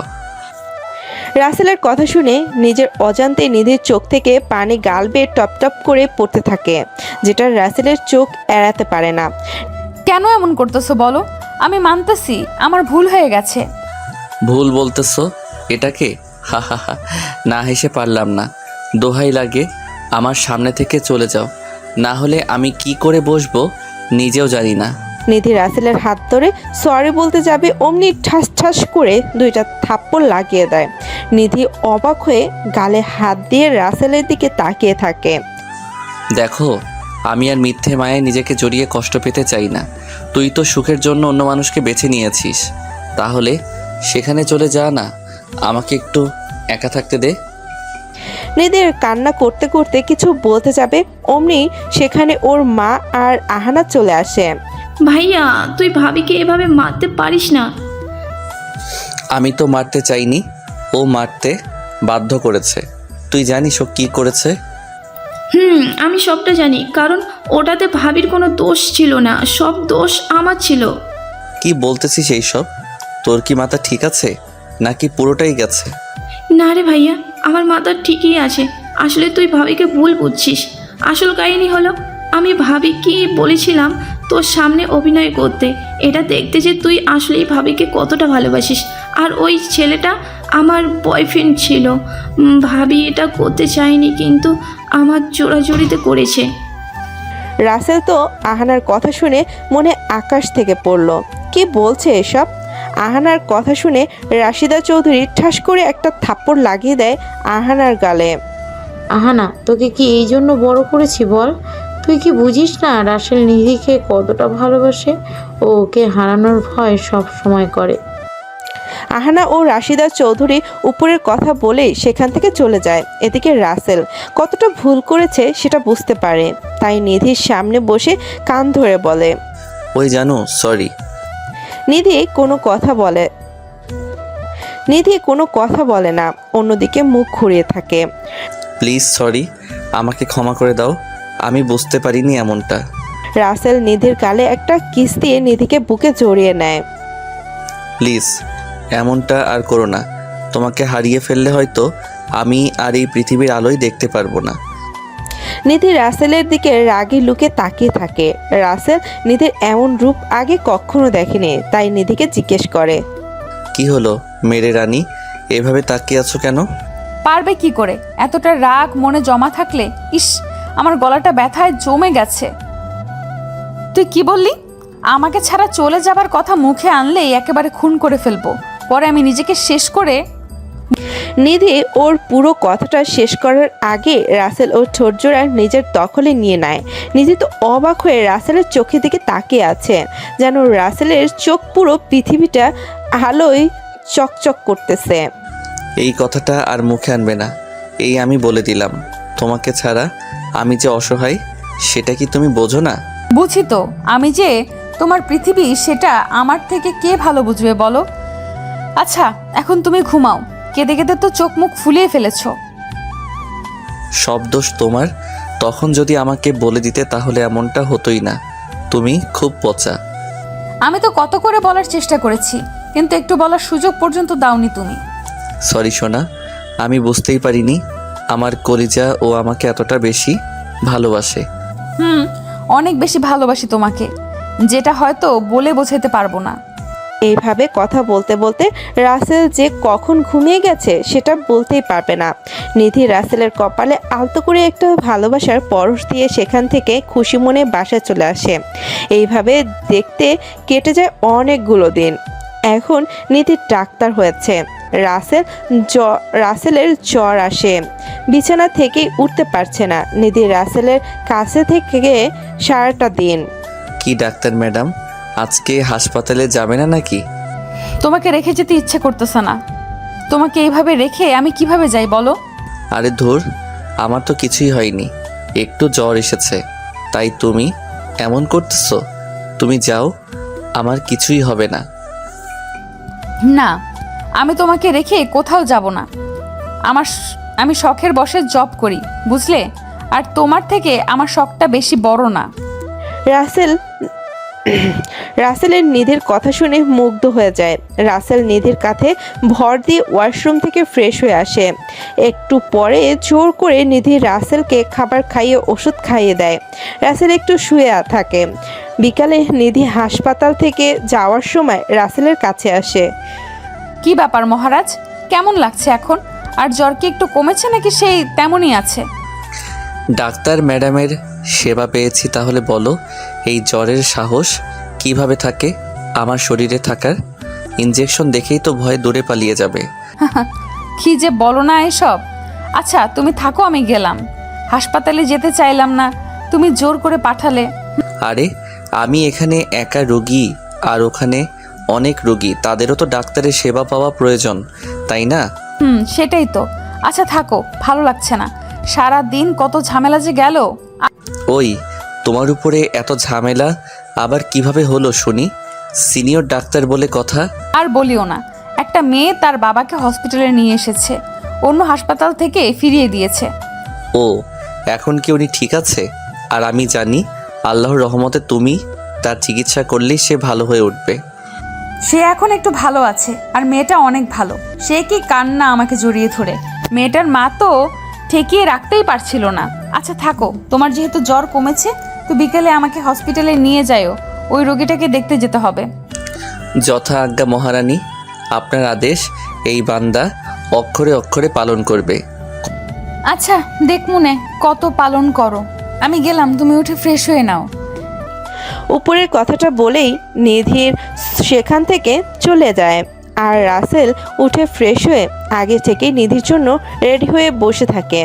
রাসেলের কথা শুনে নিজের অজান্তে নিধির চোখ থেকে পানি গাল বেয়ে টপ টপ করে পড়তে থাকে, যেটা রাসেলের চোখ এড়াতে পারে না। কেন এমন করতেছো বলো? আমি মানতেছি আমার ভুল হয়ে গেছে। ভুল বলতেছো এটাকে? হা হা হা, না হেসে পারলাম না। দোহাই লাগে আমার সামনে থেকে চলে যাও, না হলে আমি কি করে বসবো নিজেও জানি না। নিধি রাসেলের হাত ধরে সরি বলতে যাবে, অমনি ঠাস ঠাস করে দুইটা থাপ্পড় লাগিয়ে দেয়। নিধি অবাক হয়ে গালে হাত দিয়ে রাসেলের দিকে তাকিয়ে থাকে। দেখো, আমি আর মিথ্যে মায়ায় নিজেকে জড়িয়ে কষ্ট পেতে চাই না। তুই তো সুখের জন্য অন্য মানুষকে বেছে নিয়েছিস, তাহলে সেখানে চলে যা না, আমাকে একটু একা থাকতে দে। নিধির কান্না করতে করতে কিছু বলতে যাবে, অমনি সেখানে ওর মা আর আহানা চলে আসে। ভাইয়া, তুই ভাবিকে এভাবে মারতে পারিস না। আমি তো মারতে চাইনি, ও মারতে বাধ্য করেছে। তুই জানিস ও কী করেছে? আমি সবটা জানি, কারণ ওটাতে ভাবির কোনো দোষ ছিল না, সব দোষ আমার ছিল। কি বলতেছিস এইসব? তোর কি মাথা ঠিক আছে নাকি পুরোটাই গেছে? না রে ভাইয়া, আমার মাথা ঠিকই আছে। আসলে তুই ভাবিকে ভুল বুঝছিস। আসল কাহিনী হলো, আমি ভাবিকে বলেছিলাম তোর সামনে অভিনয় করতে, এটা দেখতে যে তুই আসলেই ভাবিকে কতটা ভালোবাসিস। আর ওই ছেলেটা আমার বয়ফ্রেন্ড ছিল। ভাবি এটা করতে চায়নি, কিন্তু আমার জোরাজোরিতে করেছে। রাসেল তো আহানার কথা শুনে মনে আকাশ থেকে পড়ল। কি বলছে এসব? আহানার কথা শুনে রাশিদা চৌধুরী ঠাস করে একটা থাপ্পড় লাগিয়ে দেয় আহানার গালে। আহানা, তোকে কি এই জন্য বড় করেছি বল? তুই কি বুঝিস না রাসেল নিধিকে কতটা ভালোবাসে? ও ওকে হারানোর ভয় সব সময় করে। আহানা ও রাশিদা চৌধুরী উপরের কথা বলেই সেখান থেকে চলে যায়। এদিকে রাসেল কতটা ভুল করেছে সেটা বুঝতে পারে, তাই নিধির সামনে বসে কান ধরে বলে। ওই জানো, সরি। নিধি কোনো কথা বলে না, অন্যদিকে মুখ ঘুরিয়ে থাকে। প্লিজ সরি, আমাকে ক্ষমা করে দাও, আমি বুঝতে পারিনি এমনটা। রাসেল নিধির গালে একটা কিস দিয়ে নিধিকে বুকে জড়িয়ে নেয়। প্লিজ এমনটা আর করো না, তোমাকে হারিয়ে ফেললে হয়তো আমি আর এই পৃথিবীর আলোই দেখতে পারবো না। নিধি রাসেলের দিকে রাগী লুকে তাকিয়ে থাকে। রাসেল নিধির এমন রূপ আগে কখনো দেখেনি, তাই নিধিকে জিজ্ঞেস করে, কি হলো মেরে রানী, এভাবে তাকিয়ে আছো কেন? পারবে কি করে? এতটা রাগ মনে জমা থাকলে? ইস, আমার গলাটা ব্যথায় জমে গেছে। তুই কি বললি? আমাকে ছাড়া চলে যাবার কথা মুখে আনলেই একেবারে খুন করে ফেলবো, পরে আমি নিজেকে শেষ করে। নিধি ওর পুরো কথাটা শেষ করার আগে রাসেল ওর ঠোঁট জোড়া নিজের দখলে নিয়ে নেয়। নিধি তো অবাক হয়ে রাসেলের চোখের দিকে তাকিয়ে আছে, যেন রাসেলের চোখ পুরো পৃথিবীটা আলোয় চকচক করতেছে। এই কথাটা আর মুখে আনবে না, এই আমি বলে দিলাম। তোমাকে ছাড়া আমি যে অসহায় সেটা কি তুমি বোঝো না? বুঝি তো, আমি যে তোমার পৃথিবী সেটা আমার থেকে কে ভালো বুঝবে বলো? আচ্ছা, এখন তুমি ঘুমাও, কেঁদে কেঁদে তো চোখ মুখ ফুলিয়ে ফেলেছ। সব দোষ তোমার। তখন যদি আমাকে বলে দিতে তাহলে এমনটা হতোই না। তুমি খুব পচা। আমি তো কত করে বলার চেষ্টা করেছি, কিন্তু একটু বলার সুযোগ পর্যন্ত দাওনি তুমি। সরি সোনা, আমি বুঝতেই পারিনি আমার কলিজা ও আমাকে এতটা বেশি ভালোবাসে। অনেক বেশি ভালোবাসি তোমাকে, যেটা হয়তো বলে বোঝাতে পারবো না। এইভাবে কথা বলতে বলতে রাসেল যে কখন ঘুমিয়ে গেছে সেটা বলতেই পারবে না। নিধি রাসেলের কপালে আলতো করে একটা ভালোবাসার পরশ দিয়ে সেখান থেকে খুশি মনে বাসায় চলে আসে। এইভাবে দেখতে কেটে যায় অনেকগুলো দিন। এখন নিধি ডাক্তার হয়েছে। রাসেলের জ্বর আসে, বিছানা থেকেই উঠতে পারছে না। নিধি রাসেলের কাছে থেকে সারাটা দিন। কি ডাক্তার ম্যাডাম, আজকে হাসপাতালে যাবে না নাকি? তোমাকে রেখে যেতে ইচ্ছে করতেছে না। তোমাকে এইভাবে রেখে আমি কিভাবে যাই বলো? আরে ধুর, আমার তো কিছুই হয়নি, একটু জ্বর এসেছে, তাই তুমি এমন করতেছো। তুমি যাও, আমার কিছুই হবে না। না, আমি তোমাকে রেখে কোথাও যাব না। আমি শখের বশে জব করি, বুঝলে? আর তোমার থেকে আমার শখটা বেশি বড় না। রাসেলের নিধির কথা শুনে মুগ্ধ হয়ে যায়। রাসেল নিধির কাঁধে ভর দিয়ে ওয়াশরুম থেকে ফ্রেশ হয়ে আসে। একটু পরে জোর করে নিধি রাসেলকে খাবার খাইয়ে ওষুধ খাইয়ে দেয়। রাসেল একটু শুয়ে থাকে। বিকালে নিধি হাসপাতাল থেকে যাওয়ার সময় রাসেলের কাছে আসে। কি ব্যাপার মহারাজ, কেমন লাগছে এখন? আর জ্বর কি একটু কমেছে নাকি সেই তেমনই আছে? ডাক্তার ম্যাডামের সেবা পেয়েছি, তাহলে বলো এই জ্বরের সাহস কিভাবে থাকে আমার শরীরে থাকার? ইনজেকশন দেখেই তো ভয়ে দূরে পালিয়ে যাবে। কি যে বলো না এসব। আচ্ছা তুমি থাকো, আমি গেলাম। হাসপাতালে যেতে চাইলাম না, তুমি জোর করে পাঠালে। আরে আমি এখানে একা রোগী, আর ওখানে অনেক রোগী, তাদেরও তো ডাক্তারের সেবা পাওয়া প্রয়োজন, তাই না? সেটাই তো। আচ্ছা থাকো, ভালো লাগছে না। সারা দিন কত ঝামেলা যে গেল। ওই তোমার উপরে এত ঝামেলা আবার কিভাবে হলো শুনি? সিনিয়র ডাক্তার বলে কথা। আর বলিও না, একটা মেয়ে তার বাবাকে হসপিটালে নিয়ে এসেছে, অন্য হাসপাতাল থেকে ফিরিয়ে দিয়েছে। ও, এখন কি উনি ঠিক আছে? আর আমি জানি আল্লাহর রহমতে তুমি তার চিকিৎসা করলেই সে ভালো হয়ে উঠবে। সে এখন একটু ভালো আছে, আর মেয়েটা অনেক ভালো। সে কি কান্না আমাকে জড়িয়ে ধরে। মেয়েটার মা তো ঠেকিয়ে রাখতেই পারছিল না। আচ্ছা থাকো, তোমার যেহেতু জ্বর কমেছে তো বিকেলে আমাকে হসপিটালে নিয়ে যাও, ওই রোগীটাকে দেখতে যেতে হবে। যথা আজ্ঞা মহারানী, আপনার আদেশ এই বান্দা অক্ষরে অক্ষরে পালন করবে। আচ্ছা দেখমুনে কত পালন করো। আমি গেলাম, তুমি উঠে ফ্রেশ হয়ে নাও। উপরের কথাটা বলেই নিধির সেখান থেকে চলে যায়। আর রাসেল উঠে ফ্রেশ হয়ে আগে থেকেই নিধির জন্য রেডি হয়ে বসে থাকে।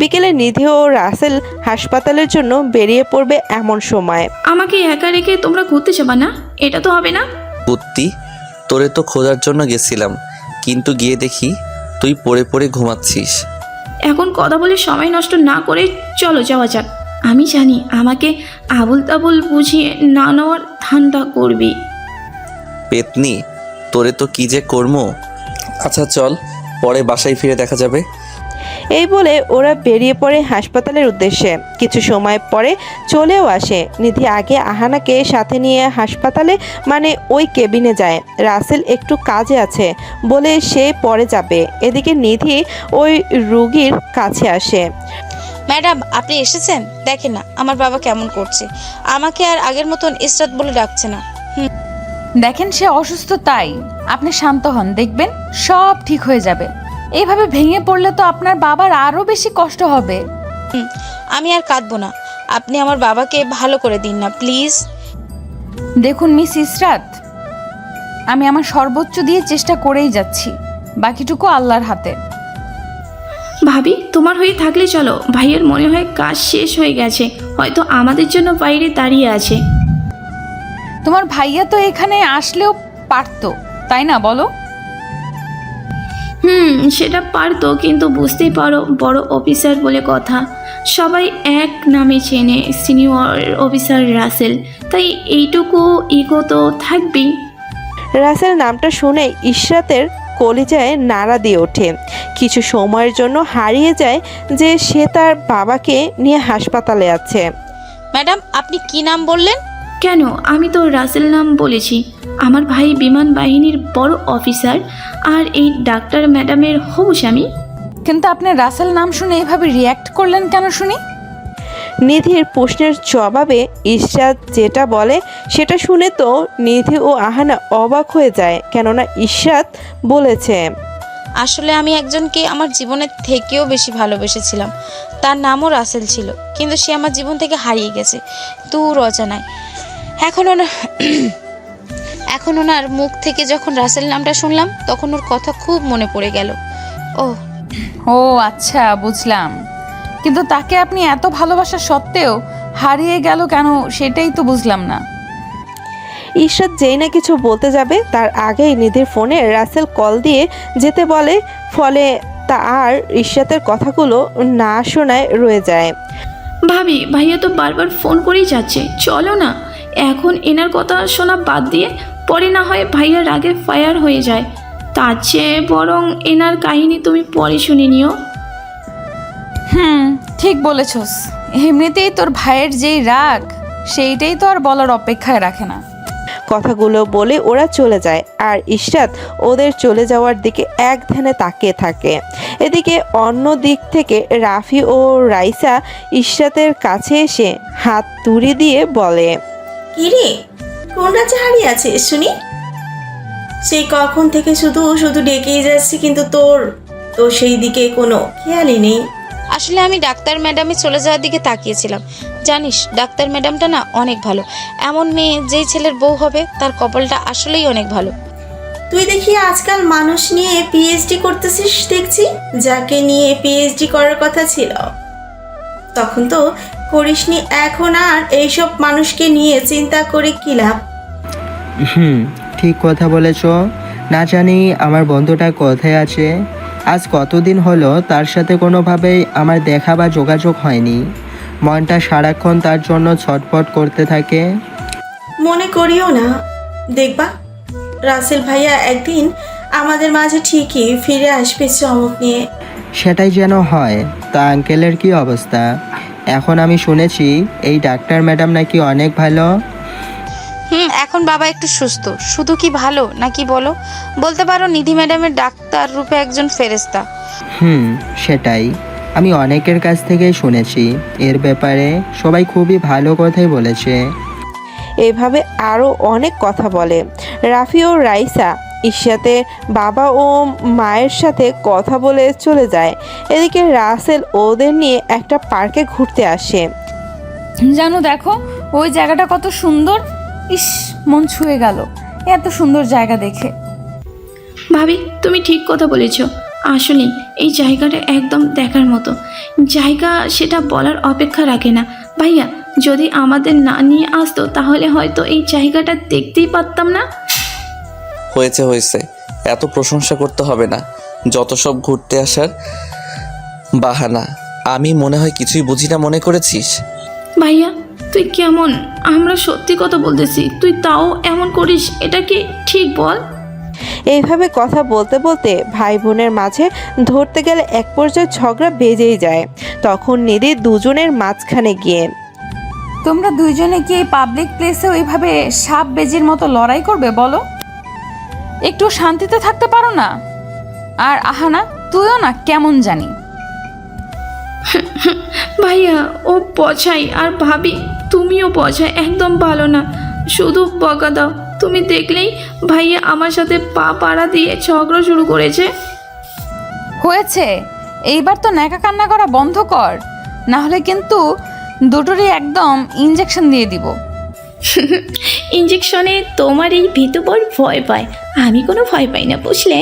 বিকেলে নিধি ও রাসেল হাসপাতালের জন্য বেরিয়ে পড়বে এমন সময়। আমাকে একা রেখে তোমরা ঘুরতে যাবা না? এটা তো হবে না। বুত্তি, তোরে তো খোঁজার জন্য গেছিলাম, কিন্তু গিয়ে দেখি তুই পড়ে পড়ে ঘুমাচ্ছিস। এখন কথা বলে সময় নষ্ট না করে চলো যাওয়া যাক। আমি জানি আমাকে আবুল তাবুল বুঝিয়ে না নেওয়ার ধান্দা করবি। পেতনি, তোরে তো কি যে কর্ম। আচ্ছা চল, পরে বাসায় ফিরে দেখা যাবে। এই বলে ওরা বেরিয়ে পড়ে হাসপাতালের উদ্দেশ্যে। কিছু সময় পরে চলেও আসে। নিধি আগে আহানাকে সাথে নিয়ে হাসপাতালে মানে ওই কেবিনে যায়। রাসেল একটু কাজে আছে বলে সে পরে যাবে। এদিকে নিধি ওই রুগীর কাছে আসে। ম্যাডাম, আপনি এসেছেন? দেখেন না আমার বাবা কেমন করছে, আমাকে আর আগের মতন ইসরাত বলে ডাকছে না। দেখেন সে অসুস্থ, তাই আপনি শান্ত হন, দেখবেন সব ঠিক হয়ে যাবে। এইভাবে ভেঙে পড়লে তো আপনার বাবার আরো বেশি কষ্ট হবে। আমি আর কাঁদবো না, আপনি আমার বাবাকে ভালো করে দিন না প্লিজ। দেখুন মিস ইসরাত, আমি আমার সর্বোচ্চ দিয়ে চেষ্টা করেই যাচ্ছি, বাকিটুকু আল্লাহর হাতে। ভাবি, তোমার হয়ে থাকলে চলো। ভাইয়ের মনে হয় কাজ শেষ হয়ে গেছে, হয়তো আমাদের জন্য বাইরে দাঁড়িয়ে আছে। তোমার ভাইয়া তো এখানে আসলেও পারতো, তাই না বলো? সেটা পারতো, কিন্তু বুঝতেই পারো বড় অফিসার বলে কথা, সবাই এক নামে চেনে, সিনিয়র অফিসার রাসেল, তাই এইটুকু ইগো তো থাকবেই। রাসেল নামটা শুনে ইশরাতের কলিজায় নাড়া দিয়ে ওঠে। কিছু সময়ের জন্য হারিয়ে যায় যে সে তার বাবাকে নিয়ে হাসপাতালে আছে। ম্যাডাম, আপনি কি নাম বললেন? কেন, আমি তো রাসেল নাম বলেছি। আমার ভাই বিমান বাহিনীর বড় অফিসার আর এই ডাক্তার ম্যাডামের হবু স্বামী। কিন্তু আপনি রাসেল নাম শুনে এভাবে রিয়্যাক্ট করলেন কেন শুনি? নিধির প্রশ্নের জবাবে ইশরাত যেটা বলে সেটা শুনে তো নিধি ও আহানা অবাক হয়ে যায়, কেননা ইশরাত বলেছে, আসলে আমি একজনকে আমার জীবনের থেকেও বেশি ভালোবেসেছিলাম, তার নামও রাসেল ছিল, কিন্তু সে আমার জীবন থেকে হারিয়ে গেছে দূর অজানায়। এখন ওনার মুখ থেকে যখন রাসেল নামটা শুনলাম তখন ওর কথা খুব মনে পড়ে গেল। ও আচ্ছা, বুঝলাম। কিন্তু তাকে আপনি এত ভালোবাসা সত্ত্বেও হারিয়ে গেল কেন, সেটাই তো বুঝলাম না। ইশরাত যেই না কিছু বলতে যাবে তার আগেই নিধির ফোনে রাসেল কল দিয়ে যেতে বলে, ফলে তার ইশরাতের কথাগুলো না শোনায় রয়ে যায়। ভাবি, ভাইয়া তো বারবার ফোন করেই যাচ্ছে, চলো না। এখন এনার কথা শোনা বাদ দিয়ে পরে না হয় ভাইয়ার রাগে ফায়ার হয়ে যায়, তার চেয়ে বরং এনার কাহিনী তুমি পরে শুনে নিও। ঠিক বলেছস। এমনিতেই তোর ভাইয়ের যেই রাগ, সেইটাই তো আর বলার অপেক্ষায় রাখে না। কথাগুলো বলে ওরা চলে যায় আর ইশরাত ওদের চলে যাওয়ার দিকে এক ধ্যানে তাকিয়ে থাকে। এদিকে অন্য দিক থেকে রাফি ও রাইসা ইশরাতের কাছে এসে হাত তুড়ি দিয়ে বলে, কিরে, কোন রাজ্যে হারিয়ে আছিস শুনি? সেই কখন থেকে শুধু শুধু ডেকেই যাচ্ছি, কিন্তু তোর তো সেই দিকে কোনো খেয়ালই নেই। আসলে আমি ডাক্তার ম্যাডামে চলে যাওয়ার দিকে তাকিয়েছিলাম। জানিস, ডাক্তার ম্যাডামটা না অনেক ভালো। এমন মেয়ে যেই ছেলের বউ হবে তার কপালটা আসলেই অনেক ভালো। তুই দেখি আজকাল মানুষ নিয়ে পিএইচডি করতেছিস দেখছি। যাকে নিয়ে পিএইচডি করার কথা ছিল তখন তো করিসনি, এখন আর এইসব মানুষকে নিয়ে চিন্তা করে কি লাভ? ঠিক কথা বলেছ। না জানি আমার বন্ধুটা কোথায় আছে। আজ কতদিন হলো তার সাথে কোনোভাবেই আমার দেখা বা যোগাযোগ হয়নি। মনটা সারাক্ষণ তার জন্য ছটফট করতে থাকে। মনে করিও না, দেখবা রাসেল ভাইয়া একদিন আমাদের মাঝে ঠিকই ফিরে আসবে চমক নিয়ে। সেটাই যেন হয়। তা আঙ্কেলের কি অবস্থা? এখন আমি শুনেছি এই ডাক্তার ম্যাডাম নাকি অনেক ভালো। এখন বাবা একটু সুস্থ। শুধু কি ভালো নাকি বলো, বলতে পারো নিধি ম্যাডামের ডাক্তার রূপে একজন ফেরেস্তা। সেটাই। আমি অনেকের কাছ থেকেই শুনেছি এর ব্যাপারে, সবাই খুবই ভালো কথাই বলেছে। এভাবে আরও অনেক কথা বলে। রাফি ও রাইসা ঈশাতে বাবা ও মায়ের সাথে কথা বলে চলে যায়। এদিকে রাসেল ওদের নিয়ে একটা পার্কে ঘুরতে আসে। জানো দেখো ওই জায়গাটা কত সুন্দর, ইস মন ছুঁয়ে গেল এত সুন্দর জায়গা দেখে। ভাবি তুমি ঠিক কথা বলেছ, আসলে এই জায়গাটা একদম দেখার মতো জায়গা, সেটা বলার অপেক্ষা রাখে না। ভাইয়া যদি আমাদের না নিয়ে আসতো তাহলে হয়তো এই জায়গাটা দেখতেই পারতাম না। হয়েছে হয়েছে, এত প্রশংসা করতে হবে না, যত সব ঘুরতে আসার বাহানা। আমি মনে হয় কিছুই বুঝি না মনে করেছিস? ভাইয়া তুই কেমন, আমরা সত্যি কথা বলতেছি, তুই তাও এমন করিস, এটা কি ঠিক বল? এইভাবে কথা বলতে বলতে ভাই বোনের মাঝে ধরতে গেলে এক পর্যায়ে ঝগড়া বেজেই যায়। তখন নিধি দুজনের মাঝখানে গিয়ে, তোমরা দুইজনে কি এই পাবলিক প্লেসে ওইভাবে সাপ বেজির মতো লড়াই করবে বলো? একটু শান্তিতে থাকতে পারো না? আর আহানা তুইও না কেমন জানি। ভাইয়া ও পছাই, আর ভাবি তুমিও পছাই, একদম ভালো না, শুধু বকা দাও। তুমি দেখলেই ভাইয়া আমার সাথে পা পাড়া দিয়ে ঝগড়া শুরু করেছে। হয়েছে, এইবার তো ন্যাকা কান্না করা বন্ধ কর, না হলে কিন্তু দুটোরই একদম ইঞ্জেকশন দিয়ে দিব। ইঞ্জেকশনে তোমার এই ভীতুবর ভয় পায়, আমি কোনো ভয় পাই না, বুঝলে?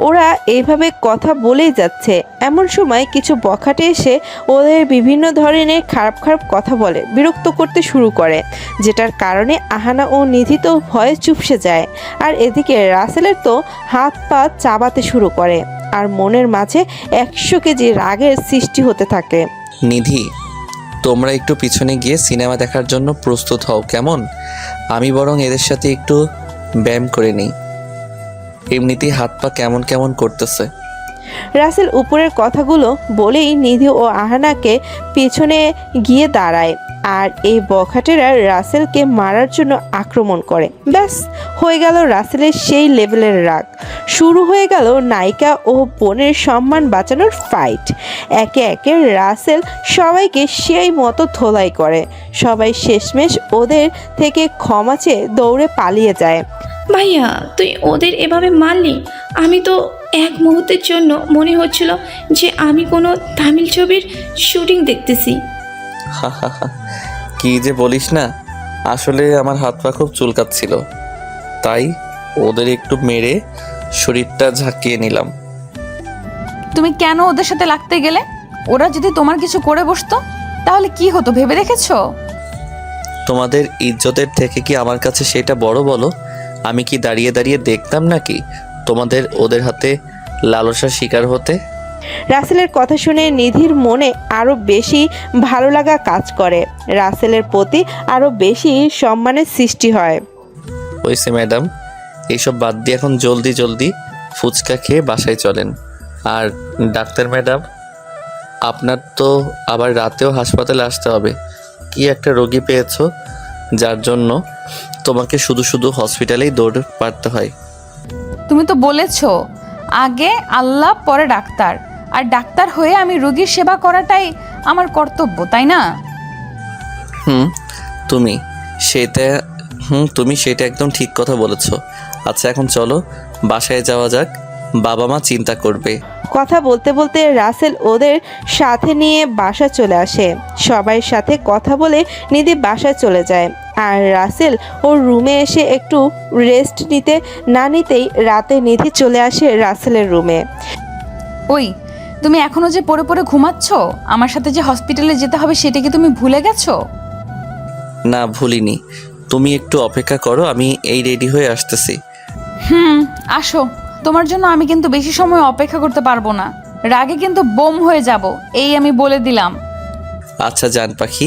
ওরা এইভাবে কথা বলেই যাচ্ছে, এমন সময় কিছু বখাটে এসে ওদের বিভিন্ন ধরনের খারাপ খারাপ কথা বলে বিরক্ত করতে শুরু করে, যেটার কারণে আহানা ও নিধি তো ভয়ে চুপসে যায়। আর এদিকে রাসেলের তো হাত পা চাবাতে শুরু করে, আর মনের মাঝে 100 কেজি রাগের সৃষ্টি হতে থাকে। নিধি, তোমরা একটু পিছনে গিয়ে সিনেমা দেখার জন্য প্রস্তুত হও কেমন? আমি বরং এদের সাথে একটু ব্যায়াম করে নিই, এমনিতেই হাত পা কেমন কেমন করতেছে। রাসেল উপরের কথাগুলো বলেই নিধি ও আহানাকে পেছনে গিয়ে দাঁড়ায়, আর এই বখাটেরা রাসেলকে মারার জন্য আক্রমণ করে। ব্যাস হয়ে গেল রাসেলের সেই লেভেলের রাগ। শুরু হয়ে গেল নায়িকা ও বোনের সম্মান বাঁচানোর ফাইট। একে একে রাসেল সবাইকে সেই মতো ধোলাই করে। সবাই শেষমেশ ওদের থেকে ক্ষমা চেয়ে দৌড়ে পালিয়ে যায়। ভাইয়া তুই ওদের এভাবে মারলি, আমি তো এক মুহূর্তের জন্য মনে হচ্ছিল যে আমি কোনো তামিল ছবির শুটিং দেখতেছি। কি যে বলিস না, আসলে আমার হাত পা খুব চুলকাচ্ছিল, তাই ওদের একটু মেরে শরীরটা ঝাঁকিয়ে নিলাম। তুমি কেন ওদের সাথে লাগতে গেলে? ওরা যদি তোমার কিছু করে বসতো তাহলে কি হতো ভেবে দেখেছো? তোমাদের ইজ্জতের থেকে কি আমার কাছে সেটা বড় বলো? আমি কি দাঁড়িয়ে দাঁড়িয়ে দেখতাম নাকি তোমাদের ওদের হাতে লালসার শিকার হতে? রাসেলের কথা শুনে নিধির মনে আরও বেশি ভালো লাগা কাজ করে। রাসেলের প্রতি আরও বেশি সম্মানের সৃষ্টি হয়। হয়েছে ম্যাডাম, এইসব বাদ দিয়ে এখন জলদি জলদি ফুচকা খেয়ে বাসায় চলেন। আর ডাক্তার ম্যাডাম, আপনার তো আবার রাতেও হাসপাতালে আসতে হবে। কি একটা রোগী পেয়েছো যার জন্য তোমাকে শুধু শুধু হসপিটালেই দৌড় পারতে হয়। তুমি তো বলেছো আগে আল্লাহ পরে ডাক্তার, আর ডাক্তার হয়ে আমি রোগীর সেবা করাটাই আমার কর্তব্য, তাই না? তুমি সেটা একদম ঠিক কথা বলেছো। আচ্ছা এখন চলো বাসায় যাওয়া যাক, বাবা মা চিন্তা করবে। কথা বলতে বলতে রাসেল ওদের সাথে নিয়ে বাসা চলে আসে। সবাই সাথে কথা বলে নিধি বাসায় চলে যায়, আর রাসেল ওর রুমে এসে একটু রেস্ট নিতে না নিতেই রাতে নিধি চলে আসে রাসেলের রুমে। ওই তুমি এখনো যে পড়ে পড়ে ঘুমাচ্ছ, আমার সাথে যে হসপিটালে যেতে হবে সেটা কি তুমি ভুলে গেছো? না ভুলিনি, তুমি একটু অপেক্ষা করো, আমি এই রেডি হয়ে আসতেছি। আসো, তোমার জন্য আমি কিন্তু বেশি সময় অপেক্ষা করতে পারবো না, রাগে কিন্তু বোম হয়ে যাব, এই আমি বলে দিলাম। আচ্ছা জান পাখি,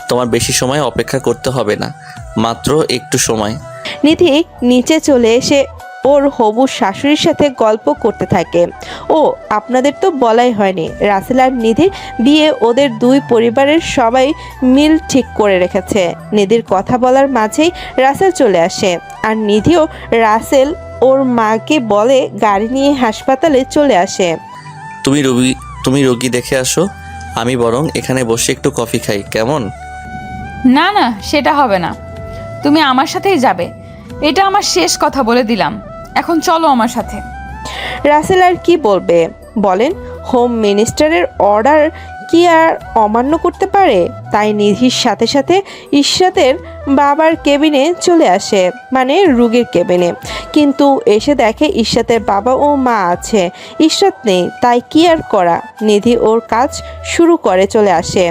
তোমার বেশি সময় অপেক্ষা করতে হবে না, মাত্র একটু সময়। নিধি নিচে চলে এসে ওর হবু শাশুড়ির সাথে গল্প করতে থাকে। ও আপনাদের তো বলাই হয়নি, রাসেল আর নিধির বিয়ে ওদের দুই পরিবারের সবাই মিল ঠিক করে রেখেছে। নিধির কথা বলার মাঝেই রাসেল চলে আসে, আর নিধিও রাসেল ওর মাকে বলে গাড়ি নিয়ে হাসপাতালে চলে আসে। তুমি তুমি রোগী দেখে আসো, আমি বরং এখানে বসে একটু কফি খাই, কেমন? না না, সেটা হবে না। তুমি আমার সাথেই যাবে, এটা আমার শেষ কথা বলে দিলাম। এখন চলো আমার সাথে। রাসেল আর কি বলবে বলেন, হোম মিনিস্টারের অর্ডার কি আর অমান্য করতে পারে? তাই নিধির সাথে সাথে ইশরাতের বাবার কেবিনে চলে আসে, মানে রুগীর কেবিনে। কিন্তু এসে দেখে ইশরাতের বাবা ও মা আছে, ইশরাত নেই। তাই কি আর করা, নিধি ওর কাজ শুরু করে চলে আসে।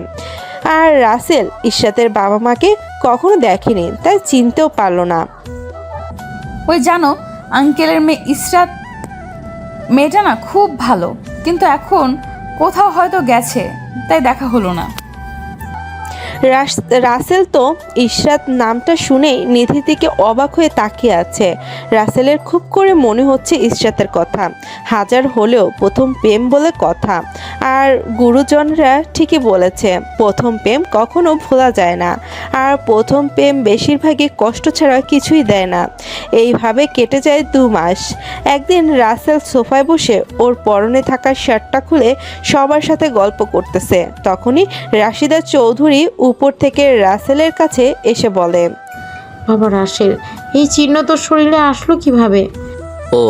আর রাসেল ইশরাতের বাবা মাকে কখনো দেখেনি, তাই চিনতেও পারলো না। ওই জানো, আঙ্কেলের মেয়ে ইসরাত, মেয়েটা না খুব ভালো, কিন্তু এখন কোথাও হয়তো গেছে, তাই দেখা হলো না। রাসেল তো ইশরাত নামটা শুনেই নিধির দিকে অবাক হয়ে তাকিয়ে আছে। রাসেলের খুব করে মনে হচ্ছে ইশরাতের কথা, হাজার হলেও প্রথম প্রেম বলে কথা। আর গুরুজনরা ঠিকই বলেছে, প্রথম প্রেম কখনো ভোলা যায় না। আর প্রথম প্রেম বেশিরভাগই কষ্ট ছাড়া কিছুই দেয় না। এইভাবে কেটে যায় 2 মাস। একদিন রাসেল সোফায় বসে ওর পরনে থাকা শার্টটা খুলে সবার সাথে গল্প করতেছে। তখনই রাশিদা চৌধুরী উপর থেকে রাসেলের কাছে এসে বলে, বাবা রাসেল, এই চিহ্ন তোর শরীরে আসলো কিভাবে? ও,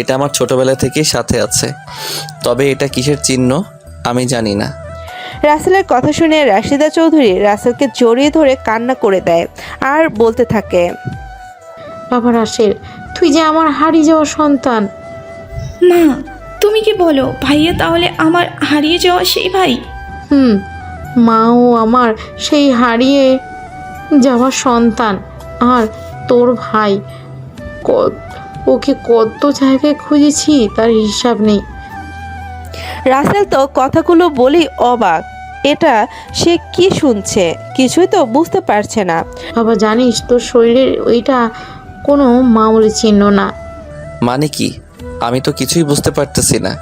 এটা আমার ছোটবেলা থেকেই সাথে আছে, তবে এটা কিসের চিহ্ন আমি জানি না। রাসেলের কথা শুনে রাশিদা চৌধুরী রাসেলকে জড়িয়ে ধরে কান্না করে দেয় আর বলতে থাকে, বাবা রাসেল, তুই যে আমার হারিয়ে যাওয়া সন্তান। মা, তুমি কি বলো? ভাইয়া তাহলে আমার হারিয়ে যাওয়া সেই ভাই? মাও আমার সেই হারিয়ে যাওয়া সন্তান। আর তোর ভাই, ওকে কত জায়গায় খুঁজেছি তার হিসাব নেই। রাসেল তো কথাগুলো বলেই অবাক। এটা সে কি শুনছে, কিছুই তো বুঝতে পারছে না। বাবা জানিস, তোর শরীরের ওইটা কোনো মামুলি চিহ্ন না। মানে কি? আমি তো কিছুই বুঝতে পারতেছি না।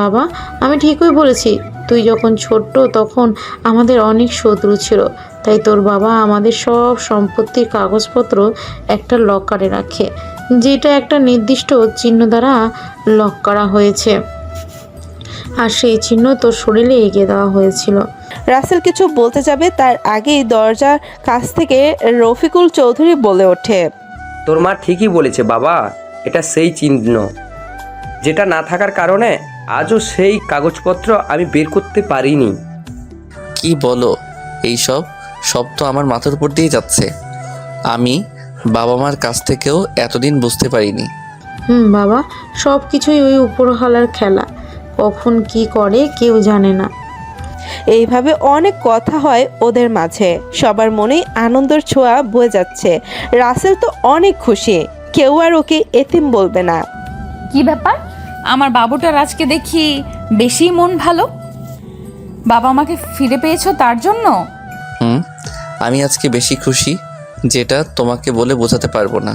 বাবা, আমি ঠিকই বলেছি। তুই যখন ছোট্ট তখন আমাদের অনেক শত্রু ছিল, তাই তোর বাবা আমাদের সব সম্পত্তির কাগজপত্র একটা লকারে রাখে, যেটা একটা নির্দিষ্ট চিহ্ন দ্বারা লক করা হয়েছে। আর সেই চিহ্ন তোর শরীরে এগিয়ে দেওয়া হয়েছিল। রাসেল কিছু বলতে যাবে তার আগেই দরজার কাছ থেকে রফিকুল চৌধুরী বলে ওঠে, তোর মা ঠিকই বলেছে বাবা, এটা সেই চিহ্ন যেটা না থাকার কারণে আজও সেই কাগজপত্র আমি বের করতে পারিনি। কি বলো এইসব? সব তো আমার মাথার উপর দিয়ে যাচ্ছে। আমি বাবা মার কাছ থেকেও এতদিন বুঝতে পারিনি। বাবা, সব কিছুই ওই উপরওয়ালার খেলা, কখন কি করে কেউ জানে না। এইভাবে অনেক কথা হয় ওদের মাঝে, সবার মনেই আনন্দের ছোঁয়া বয়ে যাচ্ছে। রাসেল তো অনেক খুশি, কেউ আর ওকে এতিম বলবে না। কি ব্যাপার, আমার বাবুটার আজকে দেখি বেশি মন ভালো। বাবা আমাকে ফিরে পেয়েছো তার জন্য? আমি আজকে বেশি খুশি, যেটা তোমাকে বলে বোঝাতে পারবো না।